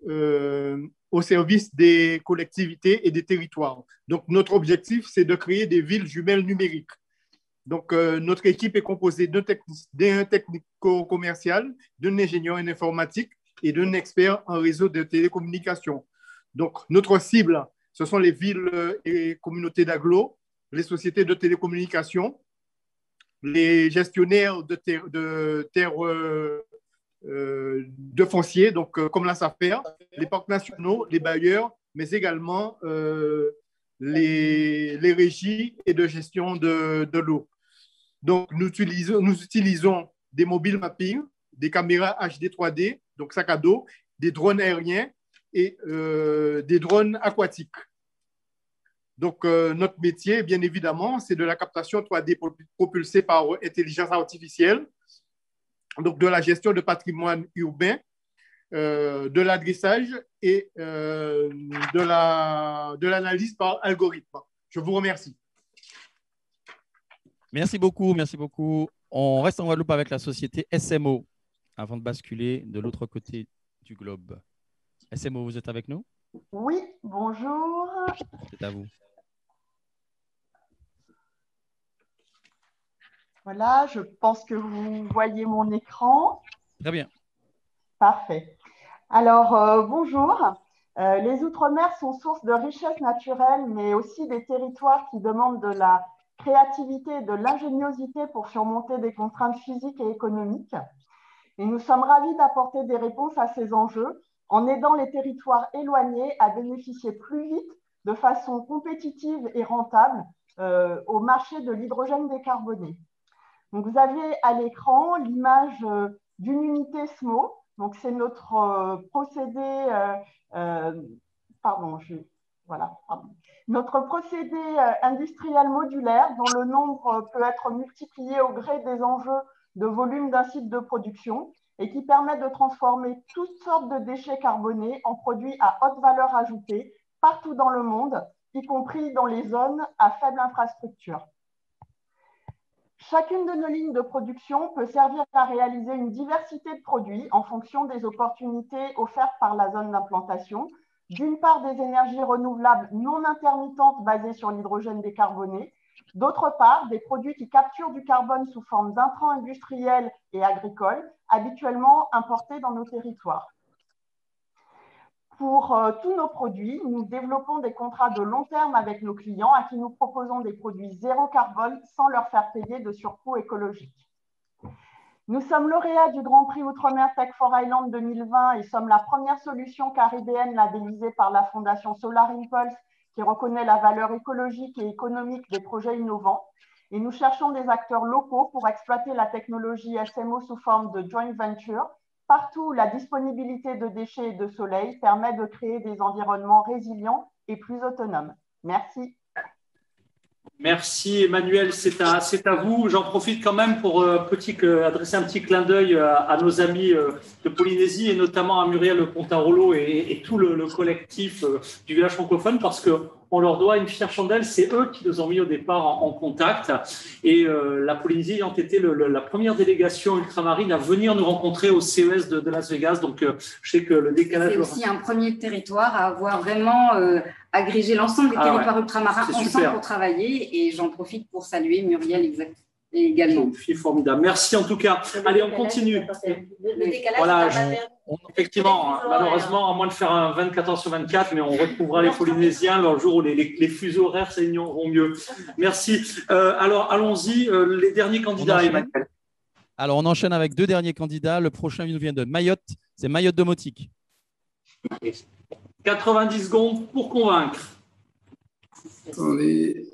au service des collectivités et des territoires. Donc, notre objectif, c'est de créer des villes jumelles numériques. Donc, notre équipe est composée d'un technico-commercial, d'un ingénieur en informatique et d'un expert en réseau de télécommunications. Donc, notre cible, ce sont les villes et communautés d'agglo, les sociétés de télécommunications, les gestionnaires de de foncier, donc comme la SAFER, les parcs nationaux, les bailleurs, mais également les régies et de gestion de l'eau. Donc, nous utilisons des mobile mapping, des caméras HD 3D, donc sac à dos, des drones aériens et des drones aquatiques. Donc, notre métier, bien évidemment, c'est de la captation 3D propulsée par intelligence artificielle, donc de la gestion de patrimoine urbain, de l'adressage et de l'analyse par algorithme. Je vous remercie. Merci beaucoup, merci beaucoup. On reste en Guadeloupe avec la société SMO avant de basculer de l'autre côté du globe. SMO, vous êtes avec nous? Oui, bonjour. C'est à vous. Voilà, je pense que vous voyez mon écran. Très bien. Parfait. Alors, bonjour. Les Outre-mer sont source de richesses naturelles, mais aussi des territoires qui demandent de la créativité et de l'ingéniosité pour surmonter des contraintes physiques et économiques. Et nous sommes ravis d'apporter des réponses à ces enjeux en aidant les territoires éloignés à bénéficier plus vite, de façon compétitive et rentable, au marché de l'hydrogène décarboné. Donc, vous avez à l'écran l'image d'une unité SMO. Donc, c'est notre procédé, notre procédé industriel modulaire dont le nombre peut être multiplié au gré des enjeux de volume d'un site de production et qui permet de transformer toutes sortes de déchets carbonés en produits à haute valeur ajoutée partout dans le monde, y compris dans les zones à faible infrastructure. Chacune de nos lignes de production peut servir à réaliser une diversité de produits en fonction des opportunités offertes par la zone d'implantation. D'une part, des énergies renouvelables non intermittentes basées sur l'hydrogène décarboné. D'autre part, des produits qui capturent du carbone sous forme d'intrants industriels et agricoles, habituellement importés dans nos territoires. Pour tous nos produits, nous développons des contrats de long terme avec nos clients à qui nous proposons des produits zéro carbone sans leur faire payer de surcoûts écologiques. Nous sommes lauréats du Grand Prix Outre-mer Tech for Island 2020 et sommes la première solution caribéenne labellisée par la Fondation Solar Impulse qui reconnaît la valeur écologique et économique des projets innovants. Et nous cherchons des acteurs locaux pour exploiter la technologie SMO sous forme de joint venture, partout où la disponibilité de déchets et de soleil permet de créer des environnements résilients et plus autonomes. Merci. Merci Emmanuel, c'est à vous. J'en profite quand même pour adresser un petit clin d'œil à nos amis de Polynésie et notamment à Muriel Pontarolo et tout le collectif du village francophone parce qu'on leur doit une fière chandelle. C'est eux qui nous ont mis au départ en contact et la Polynésie ayant été la première délégation ultramarine à venir nous rencontrer au CES de Las Vegas. Donc je sais que le décalage… C'est aussi un premier territoire à avoir vraiment… agréger l'ensemble des territoires ultramarins ensemble pour travailler et j'en profite pour saluer Muriel également. C'est formidable. Merci en tout cas. Allez, on continue. Le décalage, voilà, effectivement, malheureusement, à moins de faire un 24h/24, mais on retrouvera les Polynésiens le jour où les fuseaux horaires s'aligneront mieux. Merci. Alors, allons-y. Les derniers candidats, Emmanuel. Alors, on enchaîne avec deux derniers candidats. Le prochain nous vient de Mayotte. C'est Mayotte Domotique. 90 secondes pour convaincre. Attendez.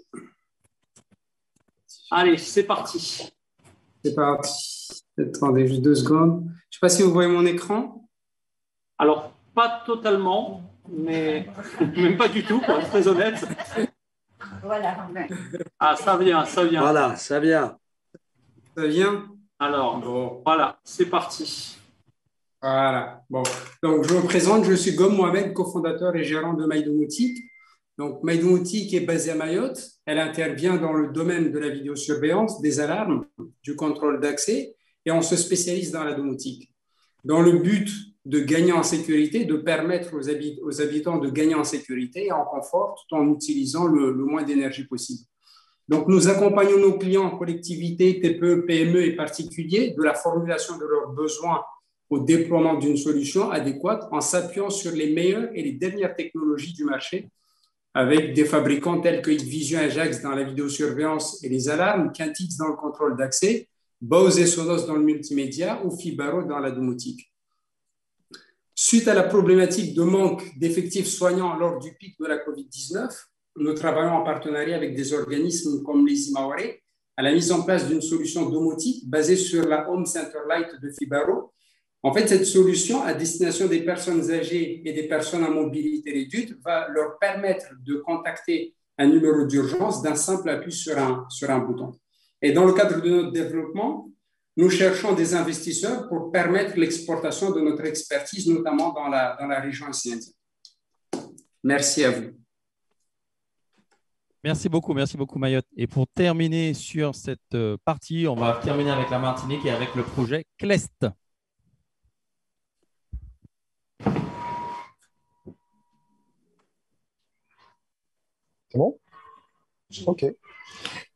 Allez, c'est parti. C'est parti. Attendez juste 2 secondes. Je ne sais pas si vous voyez mon écran. Alors, pas totalement, mais même pas du tout, pour être très honnête. Voilà. Ah, ça vient, ça vient. Voilà, ça vient. Ça vient. Alors, bon. Voilà, c'est parti. Voilà. Bon. Donc, je me présente. Je suis Gom Mohamed, cofondateur et gérant de My Domotique. Donc, My Domotique est basée à Mayotte. Elle intervient dans le domaine de la vidéosurveillance, des alarmes, du contrôle d'accès et on se spécialise dans la domotique. Dans le but de gagner en sécurité, de permettre aux habitants de gagner en sécurité et en confort tout en utilisant le moins d'énergie possible. Donc, nous accompagnons nos clients, collectivités, TPE, PME et particuliers de la formulation de leurs besoins au déploiement d'une solution adéquate en s'appuyant sur les meilleures et les dernières technologies du marché avec des fabricants tels que Hikvision Ajax dans la vidéosurveillance et les alarmes, Quintix dans le contrôle d'accès, Bose et Sonos dans le multimédia ou Fibaro dans la domotique. Suite à la problématique de manque d'effectifs soignants lors du pic de la COVID-19, nous travaillons en partenariat avec des organismes comme les Imaware à la mise en place d'une solution domotique basée sur la Home Center Lite de Fibaro. En fait, cette solution à destination des personnes âgées et des personnes à mobilité réduite va leur permettre de contacter un numéro d'urgence d'un simple appui sur un bouton. Et dans le cadre de notre développement, nous cherchons des investisseurs pour permettre l'exportation de notre expertise, notamment dans la région indienne. Merci à vous. Merci beaucoup Mayotte. Et pour terminer sur cette partie, on va terminer avec la Martinique et avec le projet CLEST. C'est bon? OK.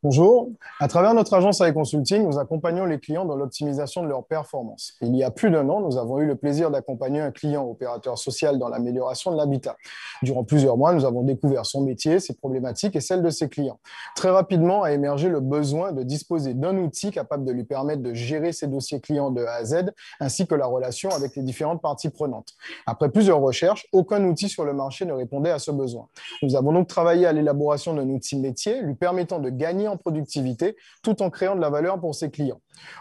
Bonjour. À travers notre agence AI Consulting, nous accompagnons les clients dans l'optimisation de leur performance. Il y a plus d'1 an, nous avons eu le plaisir d'accompagner un client opérateur social dans l'amélioration de l'habitat. Durant plusieurs mois, nous avons découvert son métier, ses problématiques et celles de ses clients. Très rapidement a émergé le besoin de disposer d'un outil capable de lui permettre de gérer ses dossiers clients de A à Z, ainsi que la relation avec les différentes parties prenantes. Après plusieurs recherches, aucun outil sur le marché ne répondait à ce besoin. Nous avons donc travaillé à l'élaboration d'un outil métier lui permettant de gagner en productivité tout en créant de la valeur pour ses clients.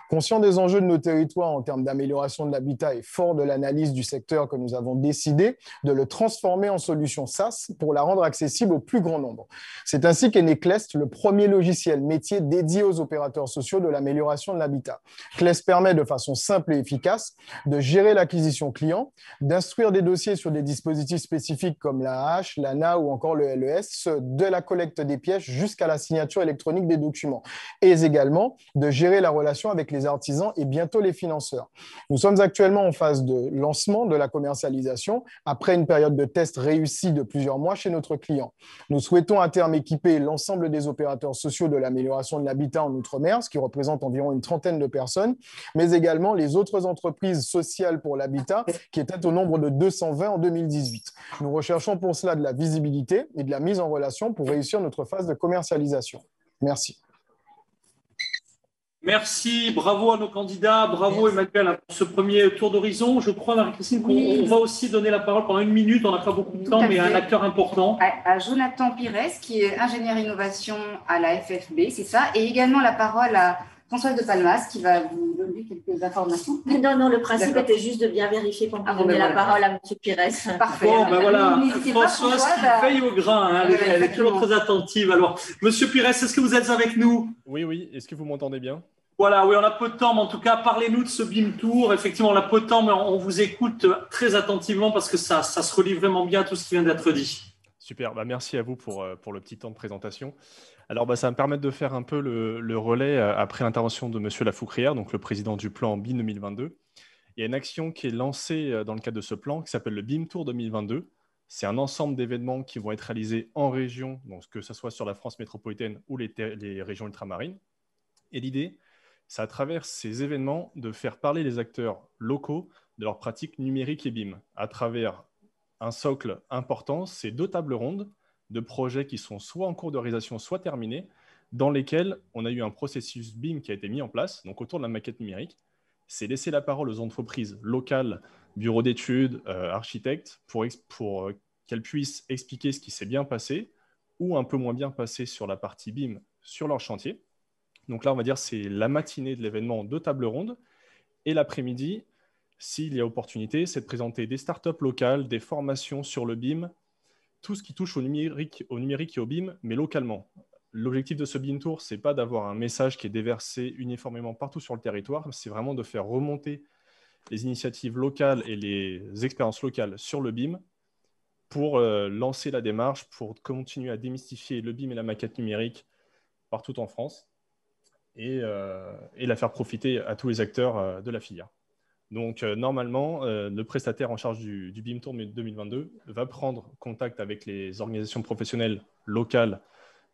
Conscient des enjeux de nos territoires en termes d'amélioration de l'habitat et fort de l'analyse du secteur que nous avons décidé de le transformer en solution SaaS pour la rendre accessible au plus grand nombre. C'est ainsi qu'est né CLEST, le premier logiciel métier dédié aux opérateurs sociaux de l'amélioration de l'habitat. CLEST permet de façon simple et efficace de gérer l'acquisition client, d'instruire des dossiers sur des dispositifs spécifiques comme la hache, l'ANA ou encore le LES, de la collecte des pièces jusqu'à la signature électronique des documents, et également de gérer la relation avec les artisans et bientôt les financeurs. Nous sommes actuellement en phase de lancement de la commercialisation après une période de test réussie de plusieurs mois chez notre client. Nous souhaitons à terme équiper l'ensemble des opérateurs sociaux de l'amélioration de l'habitat en Outre-mer, ce qui représente environ une trentaine de personnes, mais également les autres entreprises sociales pour l'habitat qui étaient au nombre de 220 en 2018. Nous recherchons pour cela de la visibilité et de la mise en relation pour réussir notre phase de commercialisation. Merci. Merci, bravo à nos candidats, bravo Emmanuel pour ce premier tour d'horizon. Je crois, Marie-Christine, qu'on va aussi donner la parole pendant 1 minute, on n'a pas beaucoup de temps, mais à un acteur important. À Jonathan Pires, qui est ingénieur innovation à la FFB, c'est ça, et également la parole à Françoise de Palmas, qui va vous donner quelques informations. Non, le principe était juste de bien vérifier qu'on peut donner la parole à M. Pires. Parfait. Bon, ben voilà, Françoise qui paye au grain, hein, elle est toujours très attentive. Alors, Monsieur Pires, est-ce que vous êtes avec nous? Oui, est-ce que vous m'entendez bien? Voilà, oui, on a peu de temps, mais en tout cas, parlez-nous de ce BIM Tour. Effectivement, on a peu de temps, mais on vous écoute très attentivement parce que ça se relie vraiment bien à tout ce qui vient d'être dit. Super, merci à vous pour le petit temps de présentation. Alors, ça va me permettre de faire un peu le relais après l'intervention de Monsieur Lafoucrière, donc le président du plan BIM 2022. Il y a une action qui est lancée dans le cadre de ce plan qui s'appelle le BIM Tour 2022. C'est un ensemble d'événements qui vont être réalisés en région, donc que ce soit sur la France métropolitaine ou les régions ultramarines. Et l'idée, c'est à travers ces événements de faire parler les acteurs locaux de leurs pratiques numériques et BIM. À travers un socle important, c'est 2 tables rondes de projets qui sont soit en cours de réalisation, soit terminés, dans lesquels on a eu un processus BIM qui a été mis en place, donc autour de la maquette numérique. C'est laisser la parole aux entreprises locales, bureaux d'études, architectes, pour qu'elles puissent expliquer ce qui s'est bien passé ou un peu moins bien passé sur la partie BIM sur leur chantier. Donc là, on va dire c'est la matinée de l'événement 2 tables rondes. Et l'après-midi, s'il y a opportunité, c'est de présenter des startups locales, des formations sur le BIM, tout ce qui touche au numérique et au BIM, mais localement. L'objectif de ce BIM Tour, ce n'est pas d'avoir un message qui est déversé uniformément partout sur le territoire, c'est vraiment de faire remonter les initiatives locales et les expériences locales sur le BIM pour lancer la démarche, pour continuer à démystifier le BIM et la maquette numérique partout en France. Et la faire profiter à tous les acteurs de la filière. Donc, normalement, le prestataire en charge du BIM Tour 2022 va prendre contact avec les organisations professionnelles locales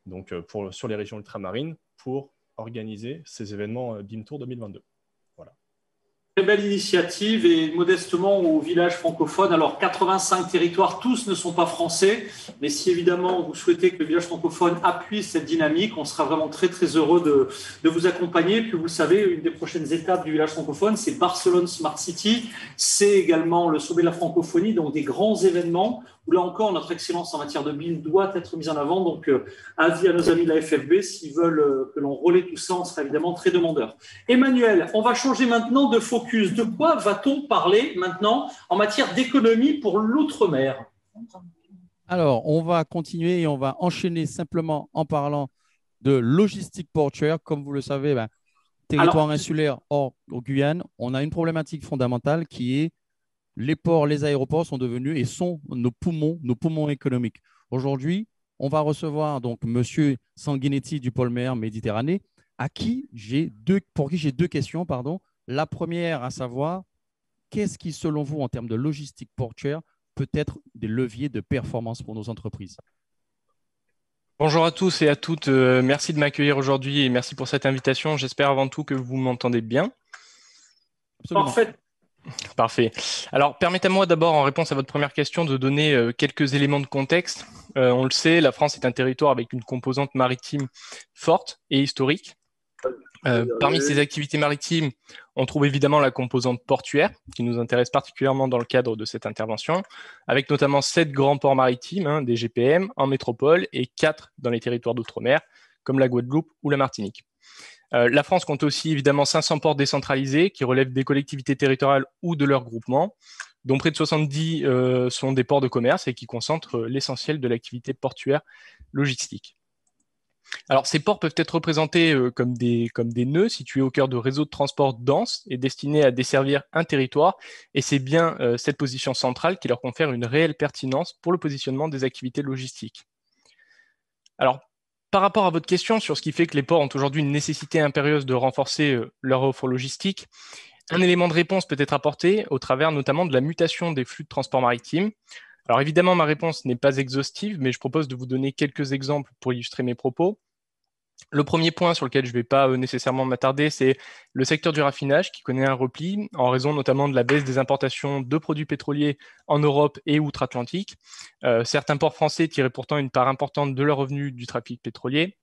donc sur les régions ultramarines pour organiser ces événements BIM Tour 2022. Très belle initiative et modestement au village francophone. Alors 85 territoires, tous ne sont pas français, mais si évidemment vous souhaitez que le village francophone appuie cette dynamique, on sera vraiment très très heureux de vous accompagner. Puis vous le savez, une des prochaines étapes du village francophone, c'est Barcelone Smart City, c'est également le sommet de la francophonie, donc des grands événements où là encore notre excellence en matière de BIM doit être mise en avant. Donc avis à nos amis de la FFB, s'ils veulent que l'on relaie tout ça, on sera évidemment très demandeurs. Emmanuel, on va changer maintenant de focus. De quoi va-t-on parler maintenant en matière d'économie pour l'outre-mer? Alors, on va continuer et on va enchaîner simplement en parlant de logistique portuaire. Comme vous le savez, territoire insulaire hors Guyane, on a une problématique fondamentale qui est les ports, les aéroports sont devenus et sont nos poumons économiques. Aujourd'hui, on va recevoir donc M. Sanguinetti du pôle mer Méditerranée, pour qui j'ai deux questions, pardon. La première, à savoir, qu'est-ce qui, selon vous, en termes de logistique portuaire, peut être des leviers de performance pour nos entreprises? Bonjour à tous et à toutes. Merci de m'accueillir aujourd'hui et merci pour cette invitation. J'espère avant tout que vous m'entendez bien. Absolument. Parfait. Alors, permettez-moi d'abord, en réponse à votre première question, de donner quelques éléments de contexte. On le sait, la France est un territoire avec une composante maritime forte et historique. Parmi ces activités maritimes, on trouve évidemment la composante portuaire, qui nous intéresse particulièrement dans le cadre de cette intervention, avec notamment 7 grands ports maritimes, des GPM, en métropole, et 4 dans les territoires d'outre-mer, comme la Guadeloupe ou la Martinique. La France compte aussi évidemment 500 ports décentralisés, qui relèvent des collectivités territoriales ou de leurs groupements, dont près de 70 sont des ports de commerce et qui concentrent l'essentiel de l'activité portuaire logistique. Alors, ces ports peuvent être représentés comme des nœuds situés au cœur de réseaux de transport denses et destinés à desservir un territoire. Et c'est bien cette position centrale qui leur confère une réelle pertinence pour le positionnement des activités logistiques. Alors, par rapport à votre question sur ce qui fait que les ports ont aujourd'hui une nécessité impérieuse de renforcer leur offre logistique, un élément de réponse peut être apporté au travers notamment de la mutation des flux de transport maritime. Alors évidemment, ma réponse n'est pas exhaustive, mais je propose de vous donner quelques exemples pour illustrer mes propos. Le premier point sur lequel je ne vais pas nécessairement m'attarder, c'est le secteur du raffinage qui connaît un repli en raison notamment de la baisse des importations de produits pétroliers en Europe et outre-Atlantique. Certains ports français tiraient pourtant une part importante de leurs revenus du trafic pétrolier.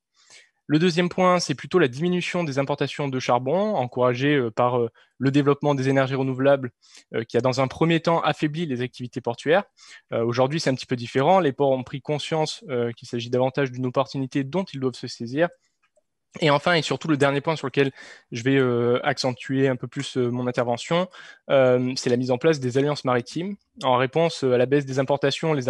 Le deuxième point, c'est plutôt la diminution des importations de charbon, encouragée par le développement des énergies renouvelables qui a dans un premier temps affaibli les activités portuaires. Aujourd'hui, c'est un petit peu différent. Les ports ont pris conscience qu'il s'agit davantage d'une opportunité dont ils doivent se saisir. Et enfin, et surtout, le dernier point sur lequel je vais accentuer un peu plus mon intervention, c'est la mise en place des alliances maritimes. En réponse à la baisse des importations, les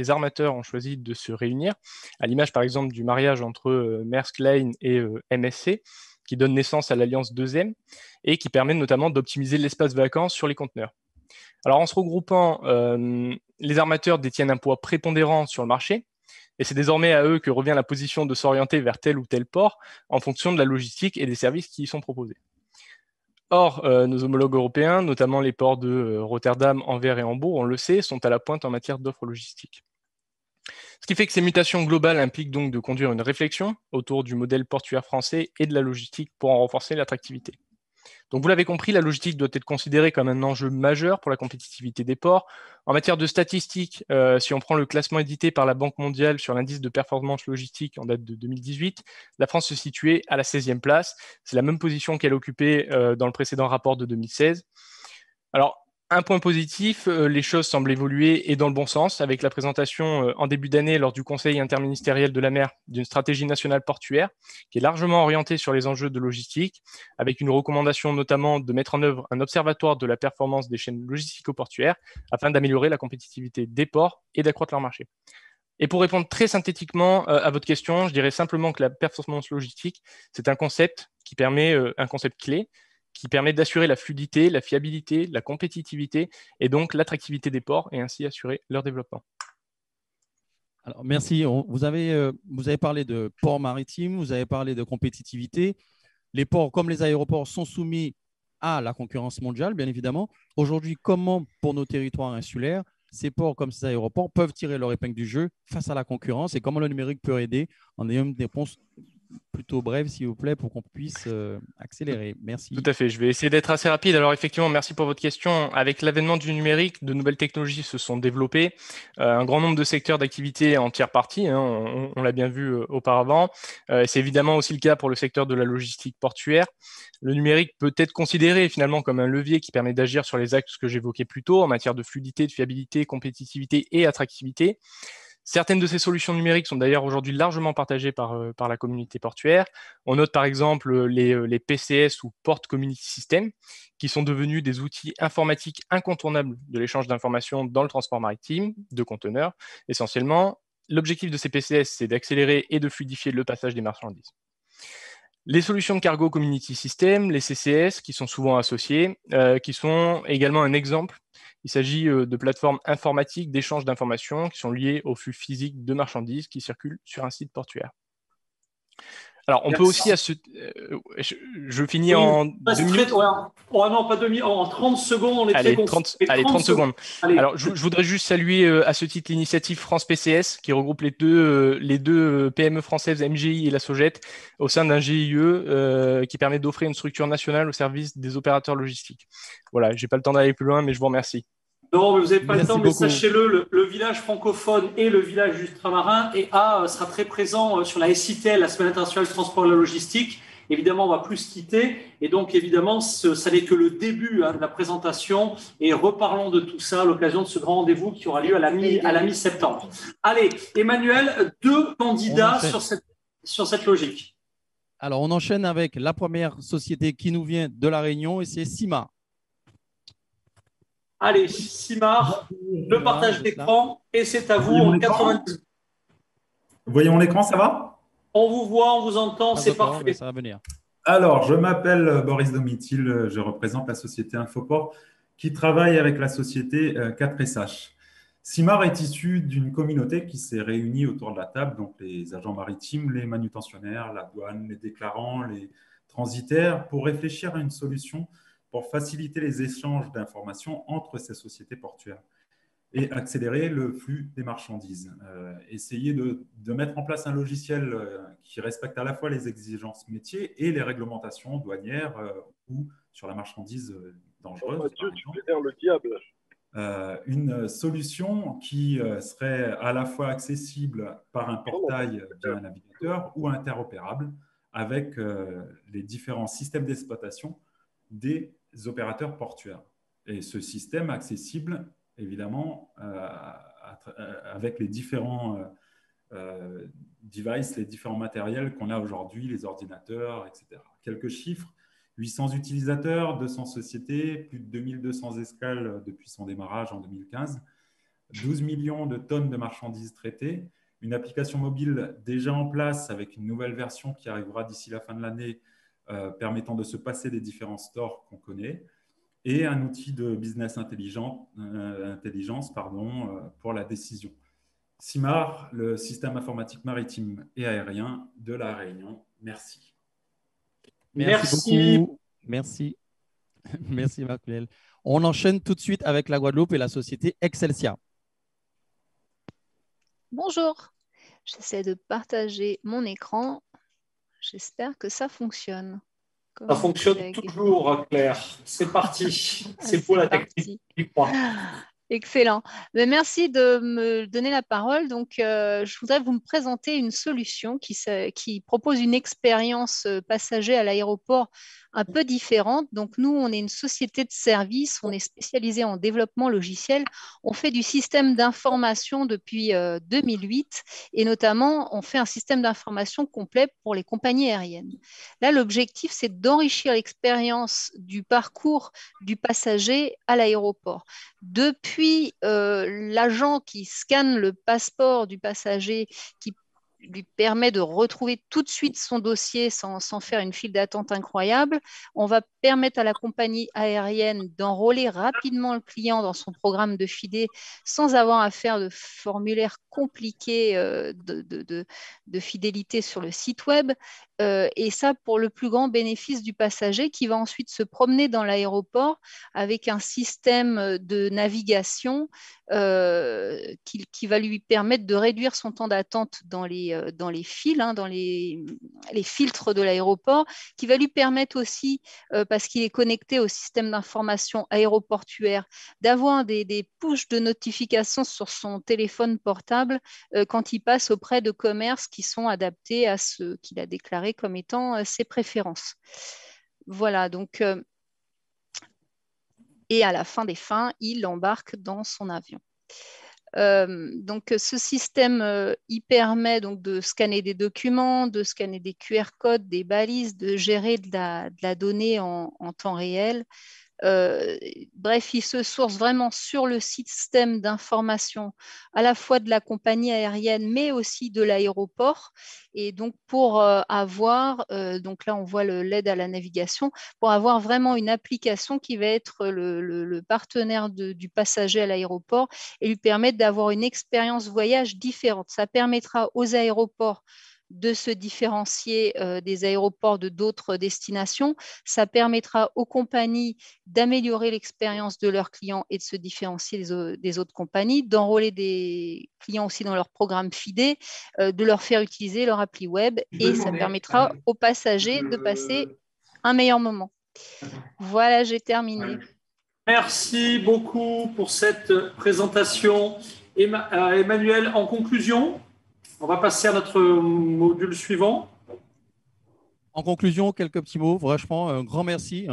armateurs ont choisi de se réunir, à l'image par exemple du mariage entre Maersk Line et MSC, qui donne naissance à l'alliance 2M et qui permet notamment d'optimiser l'espace vacant sur les conteneurs. Alors en se regroupant, les armateurs détiennent un poids prépondérant sur le marché, et c'est désormais à eux que revient la position de s'orienter vers tel ou tel port en fonction de la logistique et des services qui y sont proposés. Or, nos homologues européens, notamment les ports de Rotterdam, Anvers et Hambourg, on le sait, sont à la pointe en matière d'offres logistiques. Ce qui fait que ces mutations globales impliquent donc de conduire une réflexion autour du modèle portuaire français et de la logistique pour en renforcer l'attractivité. Donc vous l'avez compris, la logistique doit être considérée comme un enjeu majeur pour la compétitivité des ports. En matière de statistiques, si on prend le classement édité par la Banque mondiale sur l'indice de performance logistique en date de 2018, la France se situait à la 16e place. C'est la même position qu'elle occupait dans le précédent rapport de 2016. Alors, un point positif, les choses semblent évoluer et dans le bon sens, avec la présentation en début d'année lors du Conseil interministériel de la mer d'une stratégie nationale portuaire qui est largement orientée sur les enjeux de logistique, avec une recommandation notamment de mettre en œuvre un observatoire de la performance des chaînes logistico-portuaires afin d'améliorer la compétitivité des ports et d'accroître leur marché. Et pour répondre très synthétiquement à votre question, je dirais simplement que la performance logistique, c'est un concept qui permet, un concept clé, qui permet d'assurer la fluidité, la fiabilité, la compétitivité et donc l'attractivité des ports et ainsi assurer leur développement. Alors, merci. Vous avez parlé de ports maritimes, vous avez parlé de compétitivité. Les ports, comme les aéroports, sont soumis à la concurrence mondiale, bien évidemment. Aujourd'hui, comment, pour nos territoires insulaires, ces ports comme ces aéroports peuvent tirer leur épingle du jeu face à la concurrence et comment le numérique peut aider en ayant une réponse plutôt brève, s'il vous plaît, pour qu'on puisse accélérer. Merci. Tout à fait. Je vais essayer d'être assez rapide. Alors, effectivement, merci pour votre question. Avec l'avènement du numérique, de nouvelles technologies se sont développées. Un grand nombre de secteurs d'activité en tiers partie, hein, on l'a bien vu auparavant. C'est évidemment aussi le cas pour le secteur de la logistique portuaire. Le numérique peut être considéré finalement comme un levier qui permet d'agir sur les axes que j'évoquais plus tôt en matière de fluidité, de fiabilité, compétitivité et attractivité. Certaines de ces solutions numériques sont d'ailleurs aujourd'hui largement partagées par la communauté portuaire. On note par exemple les PCS ou Port Community System, qui sont devenus des outils informatiques incontournables de l'échange d'informations dans le transport maritime de conteneurs. Essentiellement, l'objectif de ces PCS, c'est d'accélérer et de fluidifier le passage des marchandises. Les solutions de cargo community system, les CCS, qui sont souvent associées, qui sont également un exemple. Il s'agit de plateformes informatiques d'échange d'informations qui sont liées au flux physique de marchandises qui circulent sur un site portuaire. Alors, on peut aussi, je finis en 2 minutes. Non, pas 2 minutes, en 30 secondes, on est allez, très 30 secondes. Allez. Alors, je voudrais juste saluer à ce titre l'initiative France PCS qui regroupe les deux PME françaises, MGI et la Sogет, au sein d'un GIE qui permet d'offrir une structure nationale au service des opérateurs logistiques. Voilà, je n'ai pas le temps d'aller plus loin, mais je vous remercie. Non, mais vous n'avez pas le temps, mais beaucoup. sachez-le, le village francophone et le village ultramarin sera très présent sur la SITL, la Semaine internationale du transport et de la logistique. Évidemment, on ne va plus se quitter. Et donc, évidemment, ça n'est que le début de la présentation. Et reparlons de tout ça à l'occasion de ce grand rendez-vous qui aura lieu à la mi-septembre. Allez, Emmanuel, 2 candidats sur cette logique. Alors, on enchaîne avec la première société qui nous vient de La Réunion et c'est Simar. Allez, Simar, le partage d'écran et c'est à vous en 90. Vous voyez mon écran, ça va? On vous voit, on vous entend, c'est parfait. Ça va venir. Alors, je m'appelle Boris Domitil, je représente la société Infoport qui travaille avec la société 4SH. Simar est issu d'une communauté qui s'est réunie autour de la table, donc les agents maritimes, les manutentionnaires, la douane, les déclarants, les transitaires, pour réfléchir à une solution pour faciliter les échanges d'informations entre ces sociétés portuaires et accélérer le flux des marchandises. Essayer de mettre en place un logiciel qui respecte à la fois les exigences métiers et les réglementations douanières ou sur la marchandise dangereuse. Oh, Dieu, tu peux dire le diable. Une solution qui serait à la fois accessible par un portail via un navigateur ou interopérable avec les différents systèmes d'exploitation des opérateurs portuaires. Et ce système accessible, évidemment, avec les différents devices, les différents matériels qu'on a aujourd'hui, les ordinateurs, etc. Quelques chiffres: 800 utilisateurs, 200 sociétés, plus de 2200 escales depuis son démarrage en 2015, 12 millions de tonnes de marchandises traitées, une application mobile déjà en place avec une nouvelle version qui arrivera d'ici la fin de l'année, permettant de se passer des différents stores qu'on connaît, et un outil de business intelligence pour la décision. Simar, le système informatique maritime et aérien de La Réunion. Merci. Merci beaucoup. Merci. Merci, Marc-Léel. On enchaîne tout de suite avec la Guadeloupe et la société Excelsia. Bonjour. J'essaie de partager mon écran. J'espère que ça fonctionne. Ça fonctionne toujours, Claire. C'est parti. C'est pour la technique. Excellent. Merci de me donner la parole. Donc, je voudrais vous présenter une solution qui propose une expérience passager à l'aéroport un peu différente. Donc, nous, on est une société de services, on est spécialisé en développement logiciel. On fait du système d'information depuis 2008 et notamment, on fait un système d'information complet pour les compagnies aériennes. Là, l'objectif, c'est d'enrichir l'expérience du parcours du passager à l'aéroport. Depuis l'agent qui scanne le passeport du passager, qui lui permet de retrouver tout de suite son dossier sans faire une file d'attente incroyable. On va permettre à la compagnie aérienne d'enrôler rapidement le client dans son programme de FIDE sans avoir à faire de formulaire compliqué de fidélité sur le site web. Et ça pour le plus grand bénéfice du passager qui va ensuite se promener dans l'aéroport avec un système de navigation qui va lui permettre de réduire son temps d'attente dans les files, dans les filtres de l'aéroport, qui va lui permettre aussi, parce qu'il est connecté au système d'information aéroportuaire, d'avoir des push de notifications sur son téléphone portable quand il passe auprès de commerces qui sont adaptés à ce qu'il a déclaré comme étant ses préférences. Voilà, donc, et à la fin des fins, il embarque dans son avion. Donc, ce système il permet donc, de scanner des documents, de scanner des QR codes, des balises, de gérer de la donnée en temps réel. Bref, il se source vraiment sur le système d'information à la fois de la compagnie aérienne mais aussi de l'aéroport, et donc pour avoir, donc là on voit l'aide à la navigation, pour avoir vraiment une application qui va être le partenaire du passager à l'aéroport et lui permettre d'avoir une expérience voyage différente. Ça permettra aux aéroports de se différencier des aéroports de d'autres destinations. Ça permettra aux compagnies d'améliorer l'expérience de leurs clients et de se différencier des autres compagnies, d'enrôler des clients aussi dans leur programme FIDE, de leur faire utiliser leur appli web, et ça permettra aux passagers de passer un meilleur moment. Voilà, j'ai terminé. Merci beaucoup pour cette présentation. Emmanuel, en conclusion, on va passer à notre module suivant. En conclusion, quelques petits mots. Franchement, un grand merci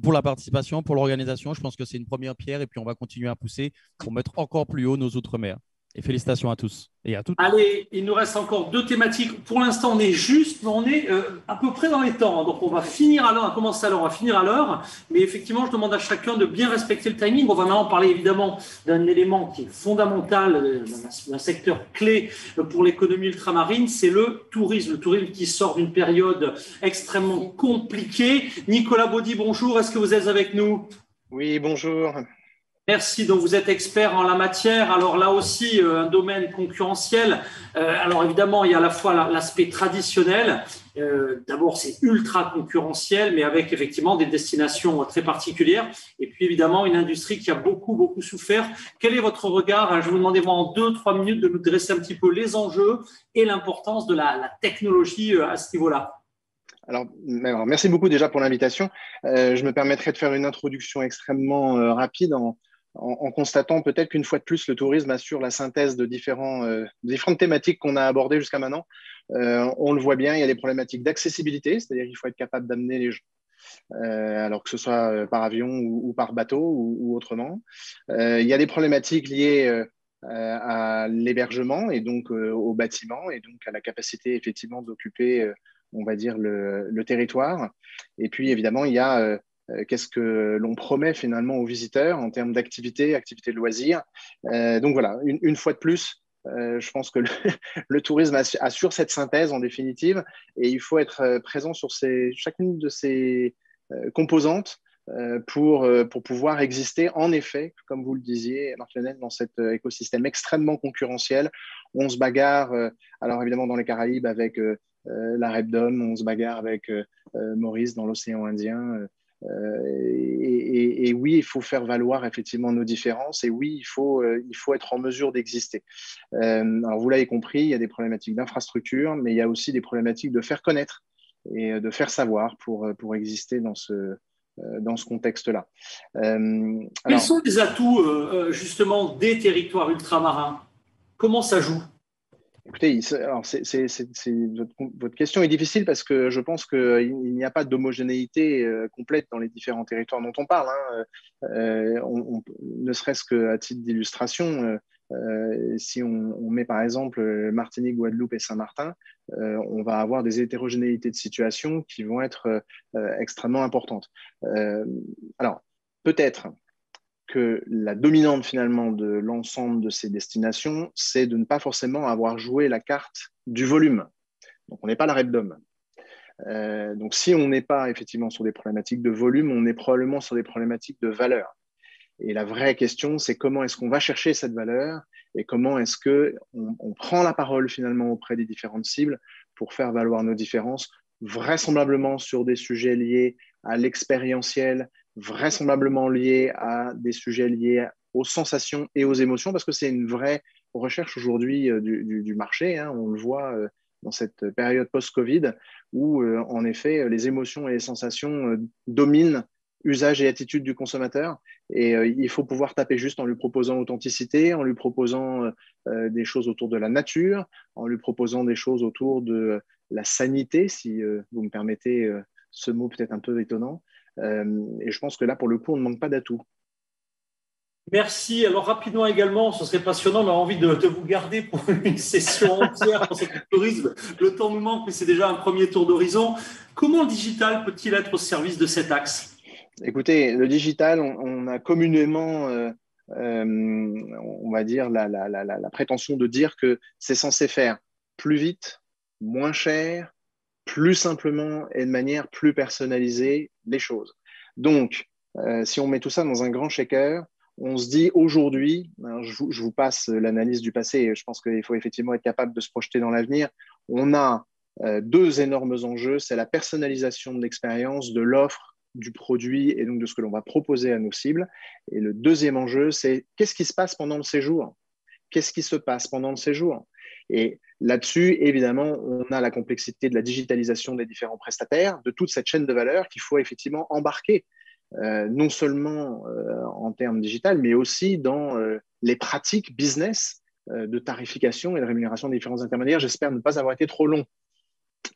pour la participation, pour l'organisation. Je pense que c'est une première pierre et puis on va continuer à pousser pour mettre encore plus haut nos outre-mer. Et félicitations à tous et à toutes. Allez, il nous reste encore 2 thématiques. Pour l'instant, on est à peu près dans les temps. Donc, on va finir à l'heure, on va commencer à l'heure, on va finir à l'heure. Mais effectivement, je demande à chacun de bien respecter le timing. On va maintenant parler évidemment d'un élément qui est fondamental, d'un secteur clé pour l'économie ultramarine, c'est le tourisme. Le tourisme qui sort d'une période extrêmement compliquée. Nicolas Baudy, bonjour. Est-ce que vous êtes avec nous? Oui, bonjour. Merci, donc vous êtes expert en la matière. Alors là aussi, un domaine concurrentiel. Alors évidemment, il y a à la fois l'aspect traditionnel. D'abord, c'est ultra concurrentiel, mais avec effectivement des destinations très particulières. Et puis évidemment, une industrie qui a beaucoup, beaucoup souffert. Quel est votre regard? Je vais vous demander en 2-3 minutes de nous dresser un petit peu les enjeux et l'importance de la technologie à ce niveau-là. Alors, merci beaucoup déjà pour l'invitation. Je me permettrai de faire une introduction extrêmement rapide en constatant peut-être qu'une fois de plus, le tourisme assure la synthèse de différentes thématiques qu'on a abordées jusqu'à maintenant. On le voit bien, il y a des problématiques d'accessibilité, c'est-à-dire qu'il faut être capable d'amener les gens, alors que ce soit par avion ou par bateau ou autrement. Il y a des problématiques liées à l'hébergement et donc au bâtiment et donc à la capacité effectivement d'occuper, on va dire, le territoire. Et puis évidemment, il y a qu'est-ce que l'on promet finalement aux visiteurs en termes d'activités de loisirs. Donc voilà, une fois de plus, je pense que le tourisme assure cette synthèse en définitive, et il faut être présent sur chacune de ces composantes pour pouvoir exister, en effet, comme vous le disiez, Marc-Lionel, dans cet écosystème extrêmement concurrentiel. On se bagarre, alors évidemment dans les Caraïbes avec la Repdom, on se bagarre avec Maurice dans l'océan Indien. Et oui, il faut faire valoir effectivement nos différences, et oui, il faut être en mesure d'exister. Alors vous l'avez compris, il y a des problématiques d'infrastructure, mais il y a aussi des problématiques de faire connaître et de faire savoir pour exister dans ce contexte-là. Quels sont les atouts justement des territoires ultramarins? Comment ça joue? Écoutez, alors votre question est difficile parce que je pense qu'il n'y a pas d'homogénéité complète dans les différents territoires dont on parle. Ne serait-ce qu'à titre d'illustration, si on met par exemple Martinique, Guadeloupe et Saint-Martin, on va avoir des hétérogénéités de situation qui vont être extrêmement importantes. Alors, peut-être que la dominante finalement de l'ensemble de ces destinations, c'est de ne pas forcément avoir joué la carte du volume. Donc, on n'est pas la Repdom. Donc, si on n'est pas effectivement sur des problématiques de volume, on est probablement sur des problématiques de valeur. Et la vraie question, c'est comment est-ce qu'on va chercher cette valeur et comment est-ce qu'on prend la parole finalement auprès des différentes cibles pour faire valoir nos différences, vraisemblablement sur des sujets liés à l'expérientiel, vraisemblablement liés à des sujets liés aux sensations et aux émotions, parce que c'est une vraie recherche aujourd'hui du marché, hein, on le voit dans cette période post-Covid, où en effet les émotions et les sensations dominent usage et attitude du consommateur. Et il faut pouvoir taper juste en lui proposant authenticité, en lui proposant des choses autour de la nature, en lui proposant des choses autour de la sanité, si vous me permettez ce mot peut-être un peu étonnant. Et je pense que là, pour le coup, on ne manque pas d'atouts. Merci. Alors rapidement également, ce serait passionnant, on a envie de vous garder pour une session entière pour ce tourisme. Le temps nous manque, mais c'est déjà un premier tour d'horizon. Comment le digital peut-il être au service de cet axe ? Écoutez, le digital, on a communément, on va dire, la prétention de dire que c'est censé faire plus vite, moins cher, plus simplement et de manière plus personnalisée les choses. Donc, si on met tout ça dans un grand shaker, on se dit aujourd'hui, je vous passe l'analyse du passé, et je pense qu'il faut effectivement être capable de se projeter dans l'avenir, on a deux énormes enjeux, c'est la personnalisation de l'expérience, de l'offre, du produit et donc de ce que l'on va proposer à nos cibles. Et le deuxième enjeu, c'est qu'est-ce qui se passe pendant le séjour ? Qu'est-ce qui se passe pendant le séjour ? Et là-dessus, évidemment, on a la complexité de la digitalisation des différents prestataires, de toute cette chaîne de valeur qu'il faut effectivement embarquer, non seulement en termes digital, mais aussi dans les pratiques business de tarification et de rémunération des différents intermédiaires. J'espère ne pas avoir été trop long.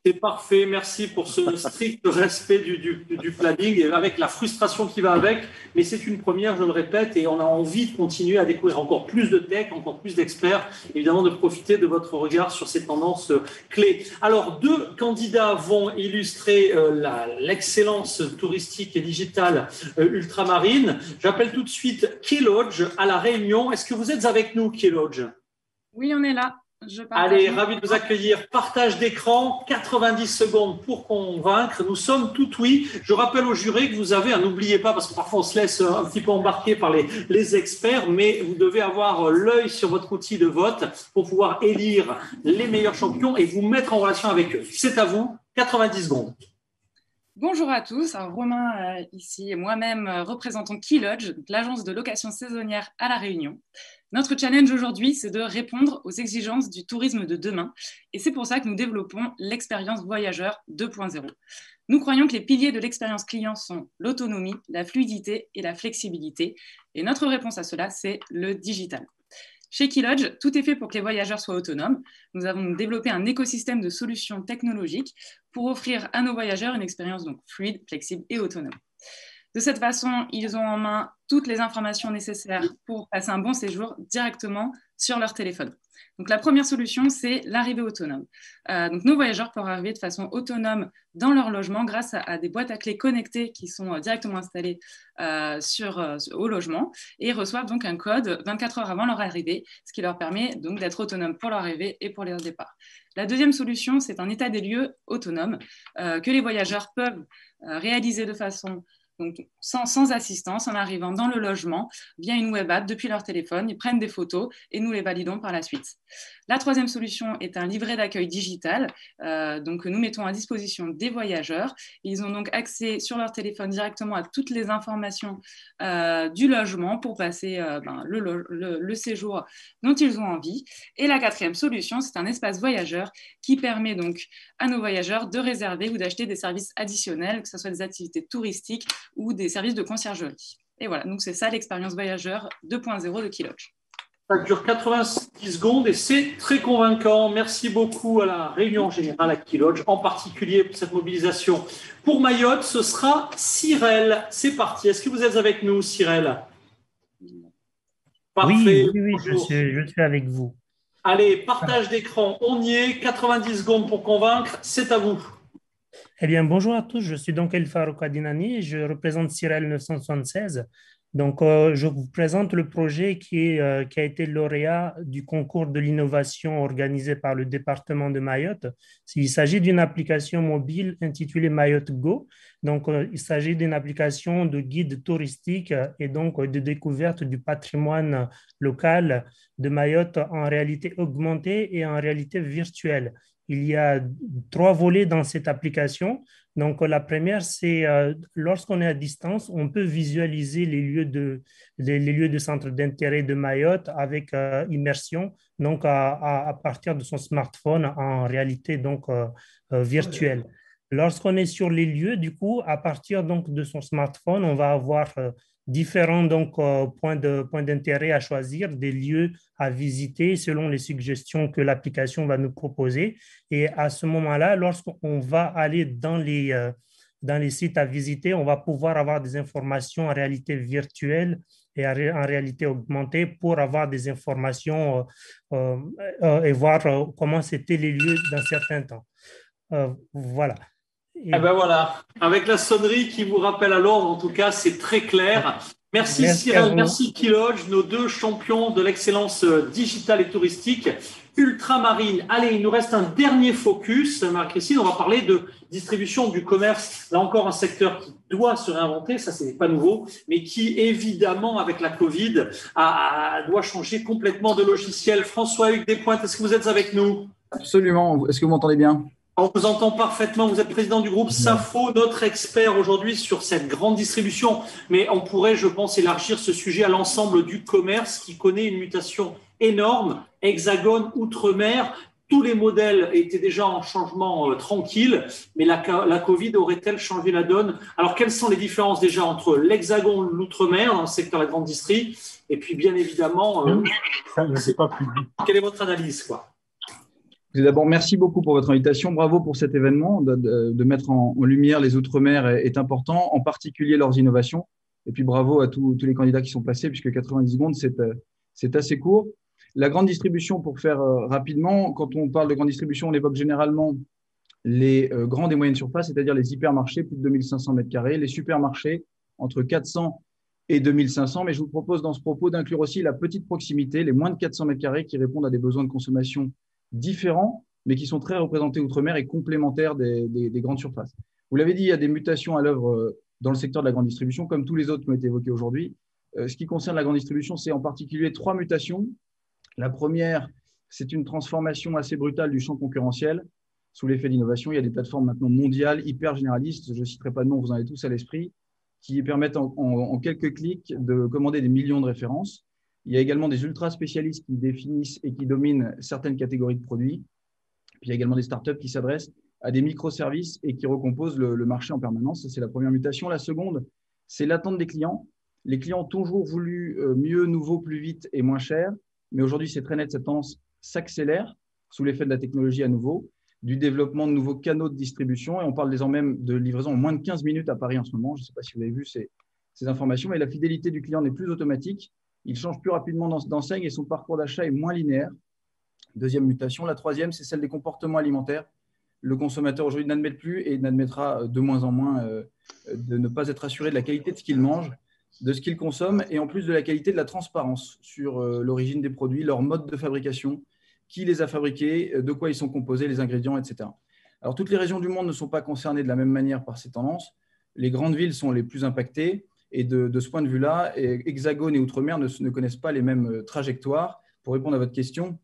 C'est parfait, merci pour ce strict respect du planning et avec la frustration qui va avec, mais c'est une première, je le répète, et on a envie de continuer à découvrir encore plus de tech, encore plus d'experts, évidemment de profiter de votre regard sur ces tendances clés. Alors, deux candidats vont illustrer l'excellence touristique et digitale ultramarine. J'appelle tout de suite Keylodge à La Réunion. Est-ce que vous êtes avec nous, Keylodge ? Oui, on est là. Allez, ravi de vous accueillir. Partage d'écran, 90 secondes pour convaincre. Nous sommes tout oui. Je rappelle aux jurés que vous avez, n'oubliez pas, parce que parfois on se laisse un petit peu embarquer par les experts, mais vous devez avoir l'œil sur votre outil de vote pour pouvoir élire les meilleurs champions et vous mettre en relation avec eux. C'est à vous, 90 secondes. Bonjour à tous, alors Romain ici et moi-même représentons Keylodge, l'agence de location saisonnière à La Réunion. Notre challenge aujourd'hui, c'est de répondre aux exigences du tourisme de demain et c'est pour ça que nous développons l'expérience voyageur 2.0. Nous croyons que les piliers de l'expérience client sont l'autonomie, la fluidité et la flexibilité et notre réponse à cela, c'est le digital. Chez Keylodge, tout est fait pour que les voyageurs soient autonomes. Nous avons développé un écosystème de solutions technologiques pour offrir à nos voyageurs une expérience donc fluide, flexible et autonome. De cette façon, ils ont en main toutes les informations nécessaires pour passer un bon séjour directement sur leur téléphone. Donc, la première solution, c'est l'arrivée autonome. Donc, nos voyageurs peuvent arriver de façon autonome dans leur logement grâce à des boîtes à clés connectées qui sont directement installées au logement et reçoivent donc un code 24 heures avant leur arrivée, ce qui leur permet donc d'être autonomes pour leur arrivée et pour leur départ. La deuxième solution, c'est un état des lieux autonome que les voyageurs peuvent réaliser de façon donc, sans assistance, en arrivant dans le logement via une web app depuis leur téléphone. Ils prennent des photos et nous les validons par la suite. La troisième solution est un livret d'accueil digital donc, que nous mettons à disposition des voyageurs. Ils ont donc accès sur leur téléphone directement à toutes les informations du logement pour passer le séjour dont ils ont envie. Et la quatrième solution, c'est un espace voyageur qui permet donc à nos voyageurs de réserver ou d'acheter des services additionnels, que ce soit des activités touristiques ou des services de conciergerie. Et voilà, donc c'est ça l'expérience voyageur 2.0 de Keylodge. Ça dure 90 secondes et c'est très convaincant. Merci beaucoup à la Réunion Générale à Keylodge, en particulier pour cette mobilisation. Pour Mayotte, ce sera Cyril. C'est parti. Est-ce que vous êtes avec nous, Cyril ? Parfait. Oui, je suis avec vous. Allez, partage d'écran, on y est. 90 secondes pour convaincre, c'est à vous. Eh bien, bonjour à tous. Je suis donc El Farouk Adinani et je représente Cyril 976. Donc, je vous présente le projet qui a été lauréat du concours de l'innovation organisé par le département de Mayotte. Il s'agit d'une application mobile intitulée Mayotte Go. Donc, il s'agit d'une application de guide touristique et donc de découverte du patrimoine local de Mayotte en réalité augmentée et en réalité virtuelle. Il y a 3 volets dans cette application. Donc, la première, c'est lorsqu'on est à distance, on peut visualiser les lieux de centre d'intérêt de Mayotte avec immersion, donc à partir de son smartphone en réalité donc virtuelle. Lorsqu'on est sur les lieux, du coup, à partir donc de son smartphone, on va avoir différents donc, points d'intérêt à choisir, des lieux à visiter selon les suggestions que l'application va nous proposer. Et à ce moment-là, lorsqu'on va aller dans les sites à visiter, on va pouvoir avoir des informations en réalité virtuelle et en réalité augmentée pour avoir des informations et voir comment c'était les lieux dans certains temps. Voilà. Eh ben voilà, avec la sonnerie qui vous rappelle à l'ordre, en tout cas, c'est très clair. Merci Cyril, merci Key-Lodge, nos 2 champions de l'excellence digitale et touristique ultramarine. Allez, il nous reste un dernier focus, Marie-Christine, on va parler de distribution du commerce. Là encore, un secteur qui doit se réinventer, ça c'est pas nouveau, mais qui évidemment, avec la Covid, doit changer complètement de logiciel. François-Hugues Despointes, est-ce que vous êtes avec nous? Absolument, est-ce que vous m'entendez bien? On vous entend parfaitement, vous êtes président du groupe Safo, notre expert aujourd'hui sur cette grande distribution, mais on pourrait, je pense, élargir ce sujet à l'ensemble du commerce qui connaît une mutation énorme, Hexagone, Outre-mer, tous les modèles étaient déjà en changement tranquille, mais la Covid aurait-elle changé la donne? Alors, quelles sont les différences déjà entre l'Hexagone, l'Outre-mer dans le secteur de la grande distrie, et puis bien évidemment, quelle est votre analyse, quoi? D'abord, merci beaucoup pour votre invitation. Bravo pour cet événement. De mettre en lumière les Outre-mer est important, en particulier leurs innovations. Et puis, bravo à tous les candidats qui sont passés, puisque 90 secondes, c'est assez court. La grande distribution, pour faire rapidement, quand on parle de grande distribution, on évoque généralement les grandes et moyennes surfaces, c'est-à-dire les hypermarchés, plus de 2500 m², les supermarchés, entre 400 et 2500. Mais je vous propose dans ce propos d'inclure aussi la petite proximité, les moins de 400 m², qui répondent à des besoins de consommation différents, mais qui sont très représentés outre-mer et complémentaires des grandes surfaces. Vous l'avez dit, il y a des mutations à l'œuvre dans le secteur de la grande distribution, comme tous les autres qui ont été évoqués aujourd'hui. Ce qui concerne la grande distribution, c'est en particulier 3 mutations. La première, c'est une transformation assez brutale du champ concurrentiel sous l'effet d'innovation. Il y a des plateformes maintenant mondiales, hyper généralistes, je ne citerai pas de nom, vous en avez tous à l'esprit, qui permettent en quelques clics de commander des millions de références. Il y a également des ultra spécialistes qui définissent et qui dominent certaines catégories de produits. Puis il y a également des startups qui s'adressent à des microservices et qui recomposent le marché en permanence. C'est la première mutation. La seconde, c'est l'attente des clients. Les clients ont toujours voulu mieux, nouveau, plus vite et moins cher. Mais aujourd'hui, c'est très net, cette tendance s'accélère sous l'effet de la technologie à nouveau, du développement de nouveaux canaux de distribution. Et on parle désormais de livraison en moins de 15 minutes à Paris en ce moment. Je ne sais pas si vous avez vu ces informations, mais la fidélité du client n'est plus automatique. Il change plus rapidement d'enseigne et son parcours d'achat est moins linéaire. Deuxième mutation. La troisième, c'est celle des comportements alimentaires. Le consommateur aujourd'hui n'admet plus et n'admettra de moins en moins de ne pas être assuré de la qualité de ce qu'il mange, de ce qu'il consomme et en plus de la qualité de la transparence sur l'origine des produits, leur mode de fabrication, qui les a fabriqués, de quoi ils sont composés, les ingrédients, etc. Alors, toutes les régions du monde ne sont pas concernées de la même manière par ces tendances. Les grandes villes sont les plus impactées. Et de ce point de vue-là, Hexagone et Outre-mer ne connaissent pas les mêmes trajectoires. Pour répondre à votre question,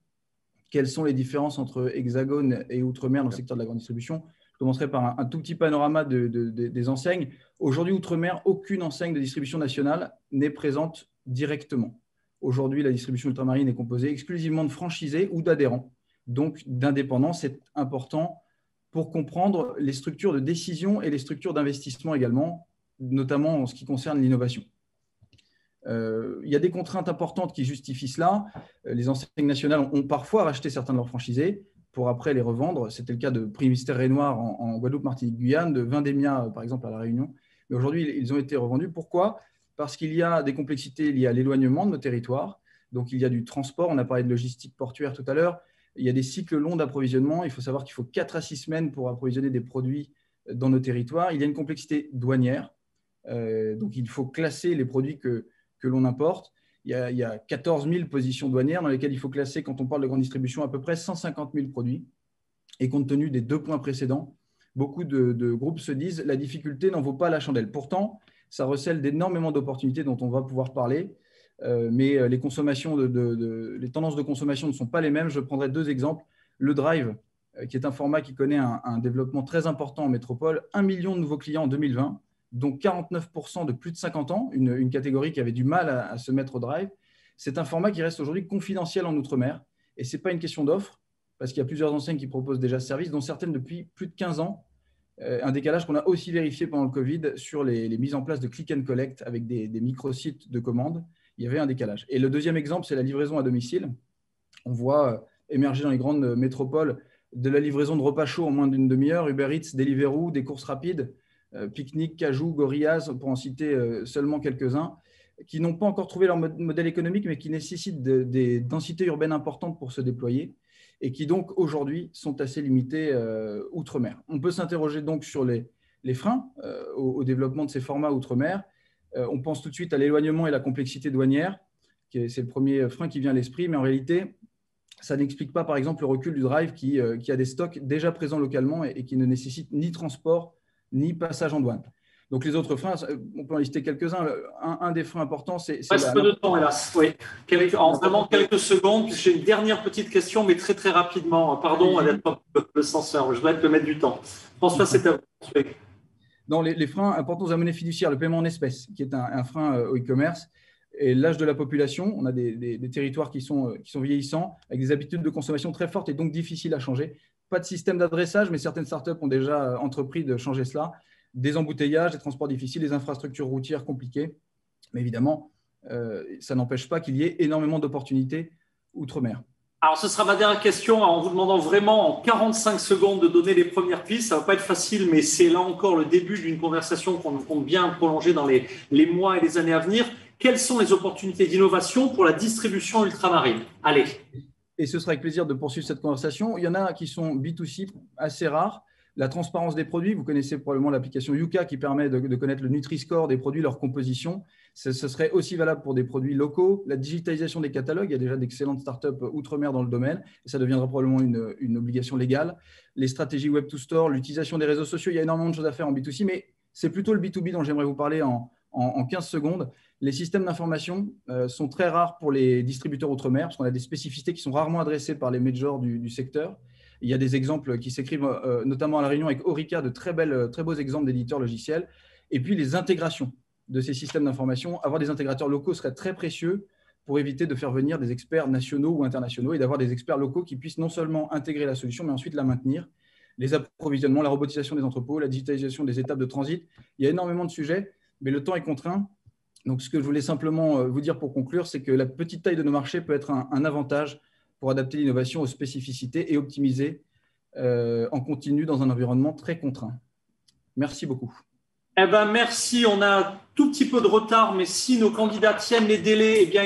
quelles sont les différences entre Hexagone et Outre-mer dans le secteur de la grande distribution? Je commencerai par un tout petit panorama des enseignes. Aujourd'hui, Outre-mer, aucune enseigne de distribution nationale n'est présente directement. Aujourd'hui, la distribution ultramarine est composée exclusivement de franchisés ou d'adhérents, donc d'indépendants. C'est important pour comprendre les structures de décision et les structures d'investissement également, notamment en ce qui concerne l'innovation. Il y a des contraintes importantes qui justifient cela. Les enseignes nationales ont parfois racheté certains de leurs franchisés pour après les revendre. C'était le cas de Prix Mystère Rénoir en Guadeloupe, Martinique, Guyane, de Vendémia, par exemple, à La Réunion. Mais aujourd'hui, ils ont été revendus. Pourquoi? Parce qu'il y a des complexités liées à l'éloignement de nos territoires. Donc, il y a du transport. On a parlé de logistique portuaire tout à l'heure. Il y a des cycles longs d'approvisionnement. Il faut savoir qu'il faut 4 à 6 semaines pour approvisionner des produits dans nos territoires. Il y a une complexité douanière. Donc, il faut classer les produits que que l'on importe. Il y a 14 000 positions douanières dans lesquelles il faut classer, quand on parle de grande distribution, à peu près 150 000 produits. Et compte tenu des 2 points précédents, beaucoup de groupes se disent la difficulté n'en vaut pas la chandelle. Pourtant, ça recèle d'énormément d'opportunités dont on va pouvoir parler, mais les tendances de consommation ne sont pas les mêmes. Je prendrai 2 exemples. Le Drive, qui est un format qui connaît un développement très important en métropole, 1 million de nouveaux clients en 2020, dont 49% de plus de 50 ans, une catégorie qui avait du mal à se mettre au Drive. C'est un format qui reste aujourd'hui confidentiel en Outre-mer, et ce n'est pas une question d'offre, parce qu'il y a plusieurs enseignes qui proposent déjà ce service, dont certaines depuis plus de 15 ans, un décalage qu'on a aussi vérifié pendant le Covid sur les mises en place de click and collect avec des micro-sites de commande. Il y avait un décalage. Et le deuxième exemple, c'est la livraison à domicile. On voit émerger dans les grandes métropoles de la livraison de repas chauds en moins d'une demi-heure, Uber Eats, Deliveroo, des courses rapides, Picnic, Cajou, Gorillaz, pour en citer seulement quelques-uns, qui n'ont pas encore trouvé leur modèle économique, mais qui nécessitent des densités urbaines importantes pour se déployer et qui donc aujourd'hui sont assez limités outre-mer. On peut s'interroger donc sur les freins au développement de ces formats outre-mer. On pense tout de suite à l'éloignement et la complexité douanière, c'est le premier frein qui vient à l'esprit, mais en réalité, ça n'explique pas par exemple le recul du Drive qui a des stocks déjà présents localement et qui ne nécessite ni transport ni passage en douane. Donc les autres freins, on peut en lister quelques-uns. Un des freins importants, c'est… Reste peu de temps, hélas. Oui. En vraiment quelques secondes, j'ai une dernière petite question, mais très très rapidement. Pardon d'être le censeur, je dois te mettre du temps. François, c'est à vous. Dans les freins importants à monnaie fiduciaire, le paiement en espèces, qui est un frein au e-commerce, et l'âge de la population. On a des territoires qui sont vieillissants, avec des habitudes de consommation très fortes et donc difficiles à changer. Pas de système d'adressage, mais certaines startups ont déjà entrepris de changer cela. Des embouteillages, des transports difficiles, des infrastructures routières compliquées. Mais évidemment, ça n'empêche pas qu'il y ait énormément d'opportunités outre-mer. Alors, ce sera ma dernière question en vous demandant vraiment en 45 secondes de donner les premières pistes. Ça ne va pas être facile, mais c'est là encore le début d'une conversation qu'on compte bien prolonger dans les mois et les années à venir. Quelles sont les opportunités d'innovation pour la distribution ultramarine? Allez. Et ce sera avec plaisir de poursuivre cette conversation. Il y en a qui sont B2C assez rares. La transparence des produits, vous connaissez probablement l'application Yuka qui permet de connaître le Nutri-Score des produits, leur composition. Ce serait aussi valable pour des produits locaux. La digitalisation des catalogues, il y a déjà d'excellentes startups outre-mer dans le domaine et ça deviendra probablement une obligation légale. Les stratégies Web to Store, l'utilisation des réseaux sociaux, il y a énormément de choses à faire en B2C, mais c'est plutôt le B2B dont j'aimerais vous parler en 15 secondes. Les systèmes d'information sont très rares pour les distributeurs outre-mer parce qu'on a des spécificités qui sont rarement adressées par les majors du secteur. Il y a des exemples qui s'écrivent notamment à La Réunion avec Orica, de très beaux exemples d'éditeurs logiciels. Et puis les intégrations de ces systèmes d'information. Avoir des intégrateurs locaux serait très précieux pour éviter de faire venir des experts nationaux ou internationaux et d'avoir des experts locaux qui puissent non seulement intégrer la solution, mais ensuite la maintenir. Les approvisionnements, la robotisation des entrepôts, la digitalisation des étapes de transit. Il y a énormément de sujets, mais le temps est contraint. Donc, ce que je voulais simplement vous dire pour conclure, c'est que la petite taille de nos marchés peut être un avantage pour adapter l'innovation aux spécificités et optimiser en continu dans un environnement très contraint. Merci beaucoup. Eh ben, merci. On a un tout petit peu de retard, mais si nos candidats tiennent les délais, eh bien,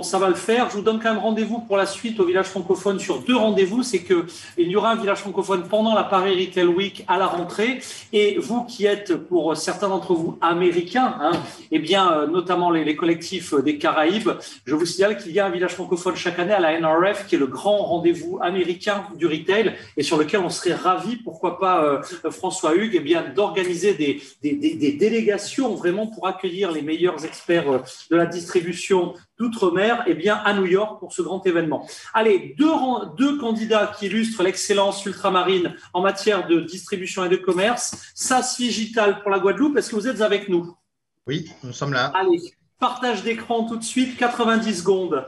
ça va le faire. Je vous donne quand même rendez-vous pour la suite au village francophone sur 2 rendez-vous. C'est qu'il y aura un village francophone pendant la Paris Retail Week à la rentrée. Et vous qui êtes, pour certains d'entre vous, américains, eh bien, notamment les collectifs des Caraïbes, je vous signale qu'il y a un village francophone chaque année à la NRF, qui est le grand rendez-vous américain du retail et sur lequel on serait ravis, pourquoi pas, François Hugues, eh bien, d'organiser des délégations vraiment pour accueillir les meilleurs experts de la distribution d'outre-mer à New York pour ce grand événement. Allez, deux candidats qui illustrent l'excellence ultramarine en matière de distribution et de commerce. SAS Digital pour la Guadeloupe, est-ce que vous êtes avec nous? Oui, nous sommes là. Allez, partage d'écran tout de suite, 90 secondes.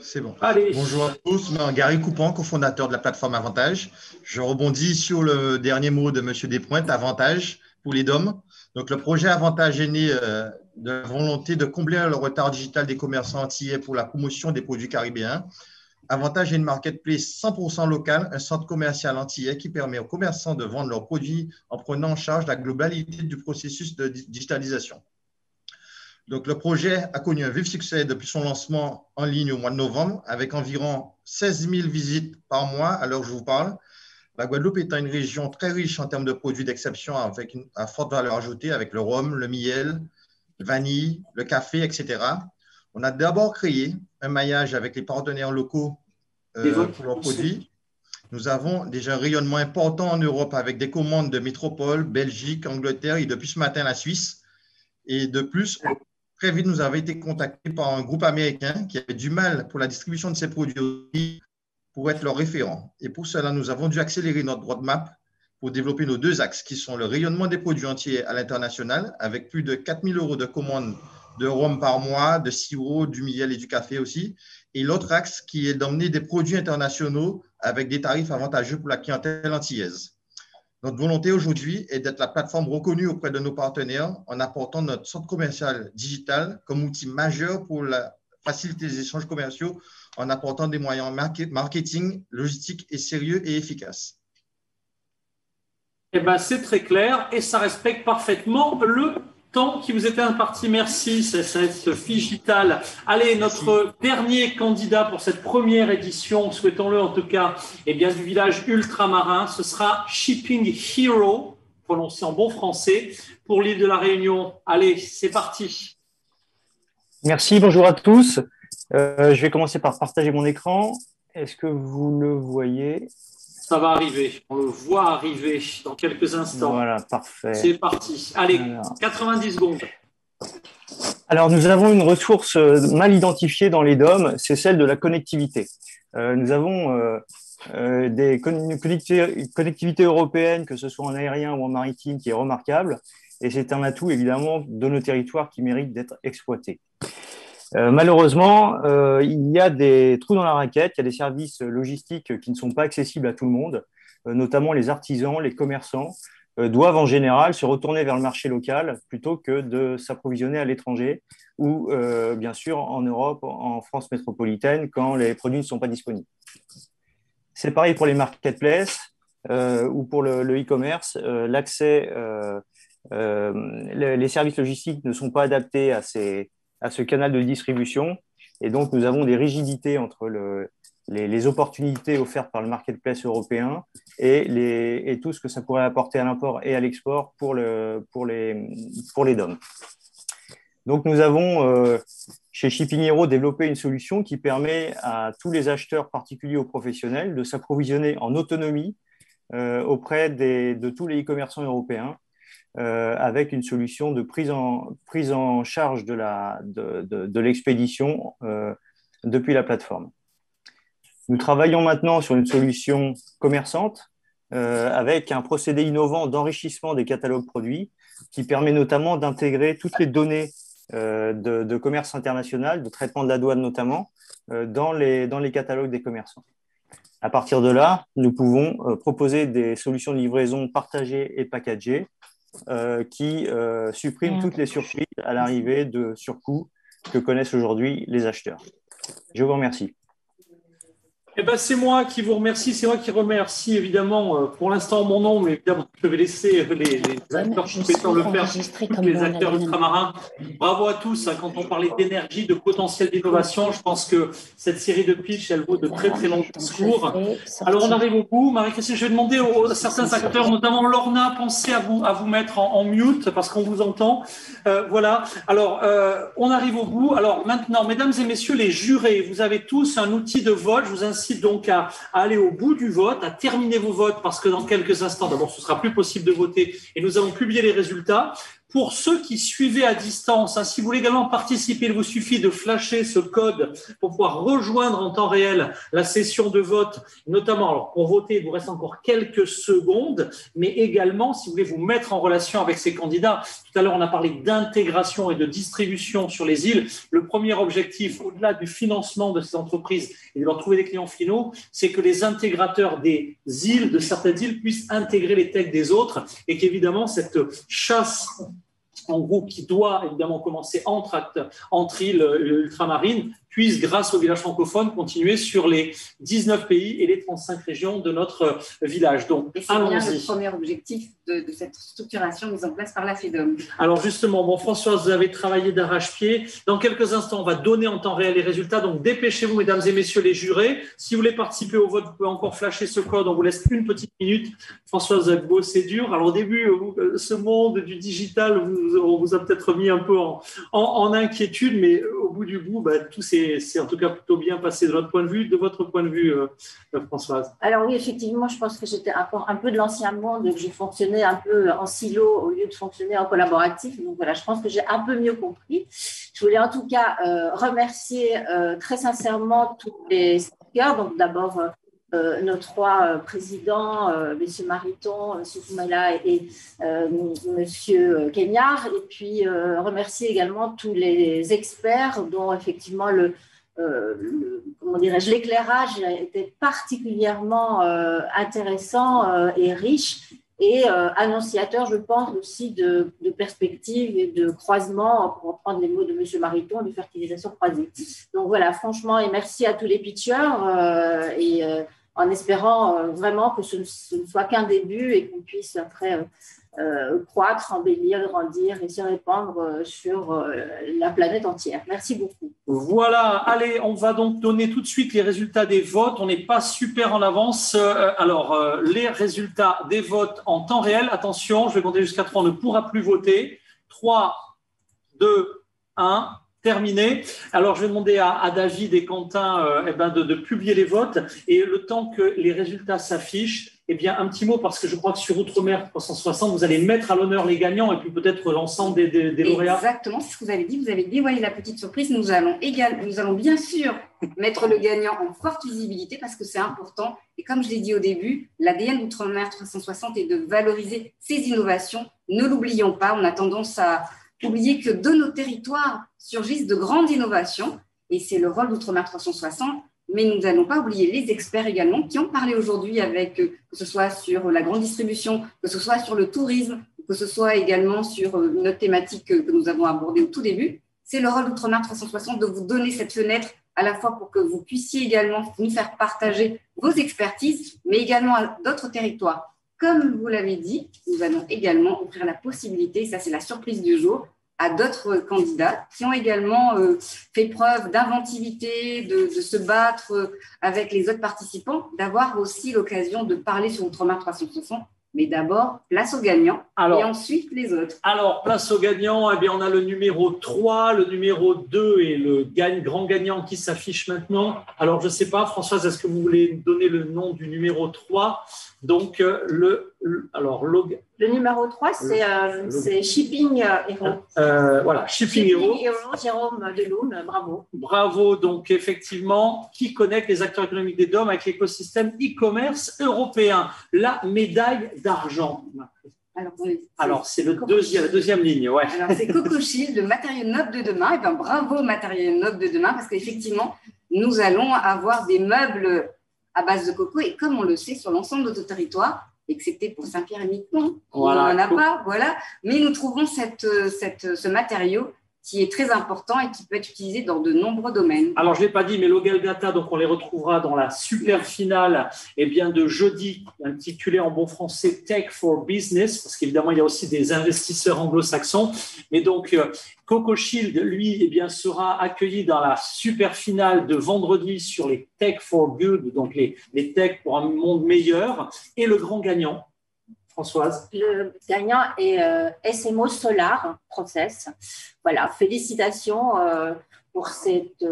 C'est bon. Allez. Bonjour à tous, Gary Coupan, cofondateur de la plateforme Avantage. Je rebondis sur le dernier mot de M. Despointes, Avantage pour les DOM. Donc, le projet Avantage est né de la volonté de combler le retard digital des commerçants antillais pour la promotion des produits caribéens. Avantage est une marketplace 100% locale, un centre commercial antillais qui permet aux commerçants de vendre leurs produits en prenant en charge la globalité du processus de digitalisation. Donc, le projet a connu un vif succès depuis son lancement en ligne au mois de novembre, avec environ 16 000 visites par mois à l'heure où je vous parle. La Guadeloupe étant une région très riche en termes de produits d'exception avec à forte valeur ajoutée, avec le rhum, le miel, le vanille, le café, etc. On a d'abord créé un maillage avec les partenaires locaux pour leurs produits. Nous avons déjà un rayonnement important en Europe avec des commandes de métropole, Belgique, Angleterre et depuis ce matin la Suisse. Et de plus, très vite, nous avons été contactés par un groupe américain qui avait du mal pour la distribution de ces produits pour être leur référent. Et pour cela, nous avons dû accélérer notre roadmap pour développer nos deux axes qui sont le rayonnement des produits entiers à l'international avec plus de 4 000 € de commandes de rhum par mois, de sirop, du miel et du café aussi. Et l'autre axe qui est d'emmener des produits internationaux avec des tarifs avantageux pour la clientèle antillaise. Notre volonté aujourd'hui est d'être la plateforme reconnue auprès de nos partenaires en apportant notre centre commercial digital comme outil majeur pour faciliter les échanges commerciaux en apportant des moyens marketing, logistique et sérieux et efficaces. Eh ben, c'est très clair et ça respecte parfaitement le temps qui vous était imparti. Merci, CSS Figital. Allez, notre dernier candidat pour cette première édition, souhaitons-le en tout cas, eh bien, du village ultramarin, ce sera Shipping Hero, prononcé en bon français, pour l'île de la Réunion. Allez, c'est parti. Merci, bonjour à tous. Je vais commencer par partager mon écran. Est-ce que vous le voyez ? Ça va arriver, on le voit arriver dans quelques instants. Voilà, parfait. C'est parti. Allez, 90 secondes. Alors, nous avons une ressource mal identifiée dans les DOM, c'est celle de la connectivité. Nous avons des connectivités européennes, que ce soit en aérien ou en maritime, qui est remarquable. Et c'est un atout, évidemment, de nos territoires qui mérite d'être exploité. Malheureusement, il y a des trous dans la raquette, il y a des services logistiques qui ne sont pas accessibles à tout le monde, notamment les artisans, les commerçants doivent en général se retourner vers le marché local plutôt que de s'approvisionner à l'étranger ou bien sûr en Europe, en France métropolitaine, quand les produits ne sont pas disponibles. C'est pareil pour les marketplaces ou pour le e-commerce, l'accès, les services logistiques ne sont pas adaptés à ce canal de distribution. Et donc, nous avons des rigidités entre les opportunités offertes par le marketplace européen et tout ce que ça pourrait apporter à l'import et à l'export pour les DOM. Donc, nous avons, chez Shipping Hero, développé une solution qui permet à tous les acheteurs particuliers ou professionnels de s'approvisionner en autonomie auprès de tous les e-commerçants européens, avec une solution de prise en charge de l'expédition depuis la plateforme. Nous travaillons maintenant sur une solution commerçante avec un procédé innovant d'enrichissement des catalogues produits qui permet notamment d'intégrer toutes les données de commerce international, de traitement de la douane notamment, dans les catalogues des commerçants. À partir de là, nous pouvons proposer des solutions de livraison partagées et packagées qui supprime toutes les surprises à l'arrivée de surcoûts que connaissent aujourd'hui les acheteurs. Je vous remercie. Eh ben, c'est moi qui vous remercie, c'est moi qui remercie évidemment pour l'instant mon nom, mais évidemment je vais laisser les acteurs compétents le faire, tous les acteurs ultramarins. Bravo à tous, hein, quand on parlait d'énergie, de potentiel d'innovation, je pense que cette série de pitch, elle vaut de très très longs discours. Alors on arrive au bout, Marie-Christine, je vais demander à certains acteurs, notamment Lorna, pensez à vous mettre en mute parce qu'on vous entend. Voilà, alors on arrive au bout. Alors maintenant, mesdames et messieurs les jurés, vous avez tous un outil de vote, je vous incite donc à aller au bout du vote, à terminer vos votes parce que dans quelques instants, d'abord, ce sera plus possible de voter et nous allons publier les résultats. Pour ceux qui suivaient à distance, hein, si vous voulez également participer, il vous suffit de flasher ce code pour pouvoir rejoindre en temps réel la session de vote, notamment, alors pour voter, il vous reste encore quelques secondes, mais également, si vous voulez vous mettre en relation avec ces candidats. Tout à l'heure, on a parlé d'intégration et de distribution sur les îles. Le premier objectif, au-delà du financement de ces entreprises et de leur trouver des clients finaux, c'est que les intégrateurs des îles, de certaines îles, puissent intégrer les techs des autres et qu'évidemment, cette chasse en groupe qui doit évidemment commencer entre îles ultramarines, puisse, grâce au village francophone, continuer sur les 19 pays et les 35 régions de notre village. Donc, et c'est bien le premier objectif de cette structuration mise en place par la FEDOM. Alors justement, bon, Françoise, vous avez travaillé d'arrache-pied. Dans quelques instants, on va donner en temps réel les résultats. Donc, dépêchez-vous, mesdames et messieurs les jurés. Si vous voulez participer au vote, vous pouvez encore flasher ce code. On vous laisse une petite minute. Françoise, vous avez bossé dur. Alors, au début, ce monde du digital, on vous a peut-être mis un peu en inquiétude, mais au bout du bout, tout c'est en tout cas plutôt bien passé de votre point de vue. De votre point de vue, Françoise? Alors oui, effectivement, je pense que j'étais un peu de l'ancien monde, que j'ai fonctionné un peu en silo au lieu de fonctionner en collaboratif. Donc voilà, je pense que j'ai un peu mieux compris. Je voulais en tout cas remercier très sincèrement tous les speakers. Donc d'abord nos trois présidents, M. Mariton, M. Foumela et M. Kenyard, et puis remercier également tous les experts dont effectivement comment dirais-je, l'éclairage était particulièrement intéressant et riche et annonciateur, je pense, aussi de perspectives et de croisements, pour reprendre les mots de M. Mariton, de fertilisation croisée. Donc voilà, franchement, et merci à tous les pitchers en espérant vraiment que ce ne soit qu'un début et qu'on puisse après croître, embellir, grandir et se répandre sur la planète entière. Merci beaucoup. Voilà, allez, on va donc donner tout de suite les résultats des votes. On n'est pas super en avance. Alors, les résultats des votes en temps réel. Attention, je vais compter jusqu'à 3, on ne pourra plus voter. 3, 2, 1. Terminé. Alors, je vais demander à David et Quentin de publier les votes. Et le temps que les résultats s'affichent, un petit mot, parce que je crois que sur Outre-mer 360, vous allez mettre à l'honneur les gagnants et puis peut-être l'ensemble des lauréats. Exactement, c'est ce que vous avez dit. Vous avez dévoilé la petite surprise. Nous allons bien sûr mettre le gagnant en forte visibilité parce que c'est important. Et comme je l'ai dit au début, l'ADN d'Outre-mer 360 est de valoriser ces innovations. Ne l'oublions pas. On a tendance à oublier que de nos territoires surgissent de grandes innovations et c'est le rôle d'Outre-mer 360. Mais nous n'allons pas oublier les experts également qui ont parlé aujourd'hui que ce soit sur la grande distribution, que ce soit sur le tourisme, que ce soit également sur notre thématique que nous avons abordée au tout début. C'est le rôle d'Outre-mer 360 de vous donner cette fenêtre à la fois pour que vous puissiez également nous faire partager vos expertises, mais également à d'autres territoires. Comme vous l'avez dit, nous allons également offrir la possibilité, ça c'est la surprise du jour, à d'autres candidats qui ont également fait preuve d'inventivité, de se battre avec les autres participants, d'avoir aussi l'occasion de parler sur Outre-mer 360. Mais d'abord, place aux gagnants et ensuite les autres. Alors, place aux gagnants, on a le numéro 3, le numéro 2 et le grand gagnant qui s'affiche maintenant. Alors, je ne sais pas, Françoise, est-ce que vous voulez donner le nom du numéro 3 ? Donc, le numéro 3, c'est Shipping Hero. Voilà, Shipping Hero. Jérôme Deloune, bravo. Bravo, donc effectivement, qui connecte les acteurs économiques des DOM avec l'écosystème e-commerce européen. La médaille d'argent. Alors, c'est la deuxième ligne. Ouais. Alors, c'est CocoShield, le matériau noble de demain. Et bravo, matériau noble de demain, parce qu'effectivement, nous allons avoir des meubles à base de coco, et comme on le sait sur l'ensemble de notre territoire, excepté pour Saint-Pierre-et-Miquelon, voilà, on n'en a pas, voilà. Mais nous trouvons ce matériau qui est très important et qui peut être utilisé dans de nombreux domaines. Alors, je ne l'ai pas dit, mais Logal Data, donc on les retrouvera dans la super finale de jeudi, intitulée en bon français Tech for Business, parce qu'évidemment, il y a aussi des investisseurs anglo-saxons. Mais donc, CocoShield, lui, sera accueilli dans la super finale de vendredi sur les Tech for Good, donc les tech pour un monde meilleur. Et le grand gagnant, Françoise? Le gagnant est SMO Solar Process. Voilà, félicitations pour cette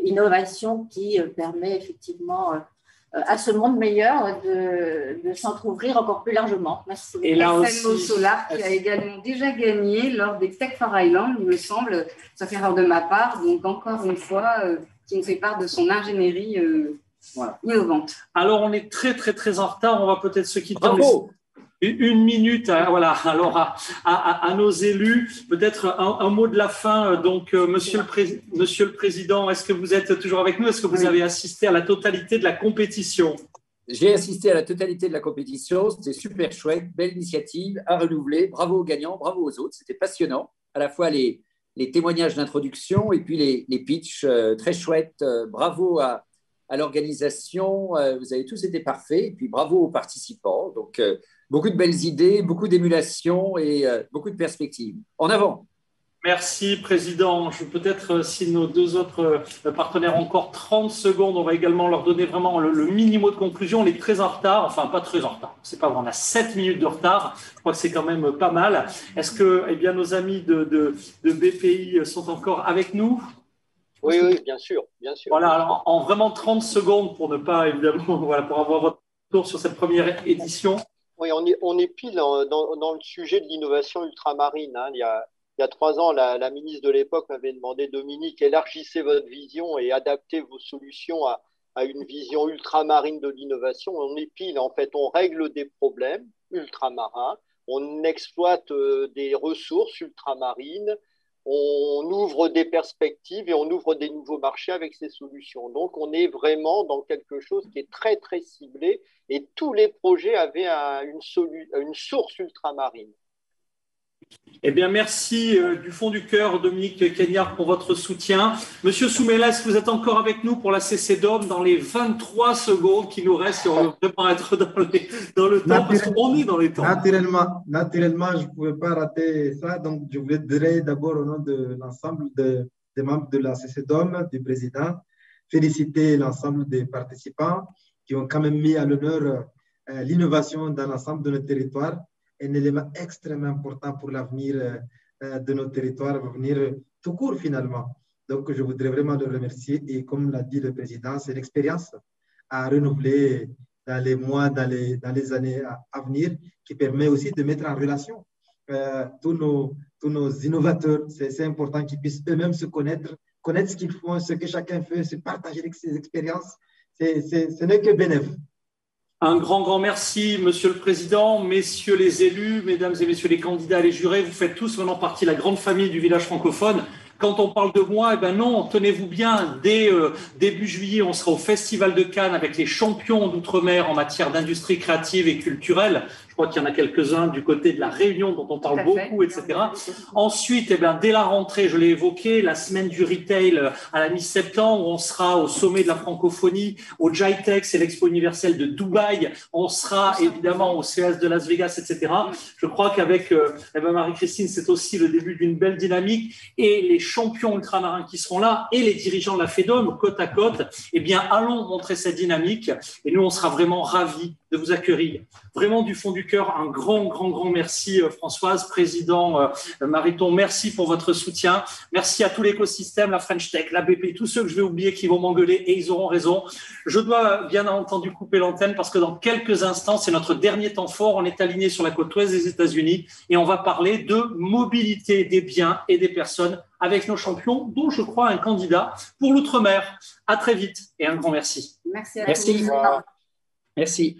innovation qui permet effectivement à ce monde meilleur de s'entrouvrir encore plus largement. Merci. Et là SMO Solar qui a également déjà gagné lors des Tech for Island, il me semble, sauf erreur de ma part. Donc encore une fois, qui nous fait part de son ingénierie innovante. Alors, on est très, très, très en retard. On va peut-être se quitter. Bravo. Une minute à nos élus. Peut-être un mot de la fin. Donc, Monsieur le Président, est-ce que vous êtes toujours avec nous? Est-ce que vous avez assisté à la totalité de la compétition? J'ai assisté à la totalité de la compétition, c'était super chouette, belle initiative, à renouveler, bravo aux gagnants, bravo aux autres, c'était passionnant, à la fois les témoignages d'introduction et puis les pitchs très chouettes, bravo à l'organisation, vous avez tous été parfaits, et puis bravo aux participants, donc beaucoup de belles idées, beaucoup d'émulation et beaucoup de perspectives. En avant! Merci, Président. Peut-être, si nos deux autres partenaires ont encore 30 secondes, on va également leur donner vraiment le mini-mot de conclusion. On est très en retard, enfin pas très en retard, c'est pas vrai, on a 7 minutes de retard. Je crois que c'est quand même pas mal. Est-ce que bien, nos amis de BPI sont encore avec nous? Oui, bien sûr, bien sûr. Voilà, alors, en vraiment 30 secondes pour ne pas, évidemment, voilà, pour avoir votre tour sur cette première édition. Oui, on est pile dans le sujet de l'innovation ultramarine. Hein. Il y a 3 ans, la ministre de l'époque m'avait demandé, Dominique, élargissez votre vision et adaptez vos solutions à une vision ultramarine de l'innovation. On est pile, en fait, on règle des problèmes ultramarins, on exploite des ressources ultramarines, on ouvre des perspectives et on ouvre des nouveaux marchés avec ces solutions. Donc, on est vraiment dans quelque chose qui est très, très ciblé et tous les projets avaient une source ultramarine. Eh bien, merci du fond du cœur, Dominique Cagnard, pour votre soutien. Monsieur Soumela, est-ce que vous êtes encore avec nous pour la CCDOM dans les 23 secondes qui nous restent? On veut vraiment être dans le temps, parce qu'on est dans les temps. Naturellement, je ne pouvais pas rater ça. Donc, je voudrais d'abord, au nom de l'ensemble des membres de la CCDOM, du président, féliciter l'ensemble des participants qui ont quand même mis à l'honneur l'innovation dans l'ensemble de notre territoire. Un élément extrêmement important pour l'avenir de nos territoires, l'avenir tout court finalement. Donc, je voudrais vraiment le remercier. Et comme l'a dit le président, c'est l'expérience à renouveler dans les mois, dans les années à venir, qui permet aussi de mettre en relation tous nos innovateurs. C'est important qu'ils puissent eux-mêmes se connaître ce qu'ils font, ce que chacun fait, se partager ses expériences. Ce n'est que bénéfique. Un grand merci, Monsieur le Président, messieurs les élus, mesdames et messieurs les candidats et les jurés. Vous faites tous maintenant partie de la grande famille du village francophone. Quand on parle de moi, eh ben non, tenez-vous bien, dès début juillet, on sera au Festival de Cannes avec les champions d'outre-mer en matière d'industrie créative et culturelle. Je crois qu'il y en a quelques-uns du côté de la Réunion dont on parle beaucoup, etc. Ensuite, dès la rentrée, je l'ai évoqué, la semaine du retail à la mi-septembre, on sera au sommet de la francophonie, au GITEX et l'Expo universelle de Dubaï. On sera évidemment au CES de Las Vegas, etc. Je crois qu'avec Marie-Christine, c'est aussi le début d'une belle dynamique. Et les champions ultramarins qui seront là et les dirigeants de la FEDOM, côte à côte, allons montrer cette dynamique. Et nous, on sera vraiment ravis de vous accueillir. Vraiment du fond du cœur, un grand merci Françoise, président Mariton, merci pour votre soutien. Merci à tout l'écosystème, la French Tech, la BP, tous ceux que je vais oublier qui vont m'engueuler et ils auront raison. Je dois bien entendu couper l'antenne parce que dans quelques instants, c'est notre dernier temps fort. On est aligné sur la côte ouest des États-Unis et on va parler de mobilité des biens et des personnes avec nos champions, dont je crois un candidat pour l'outre-mer. À très vite et un grand merci. Merci à merci. tous. Merci.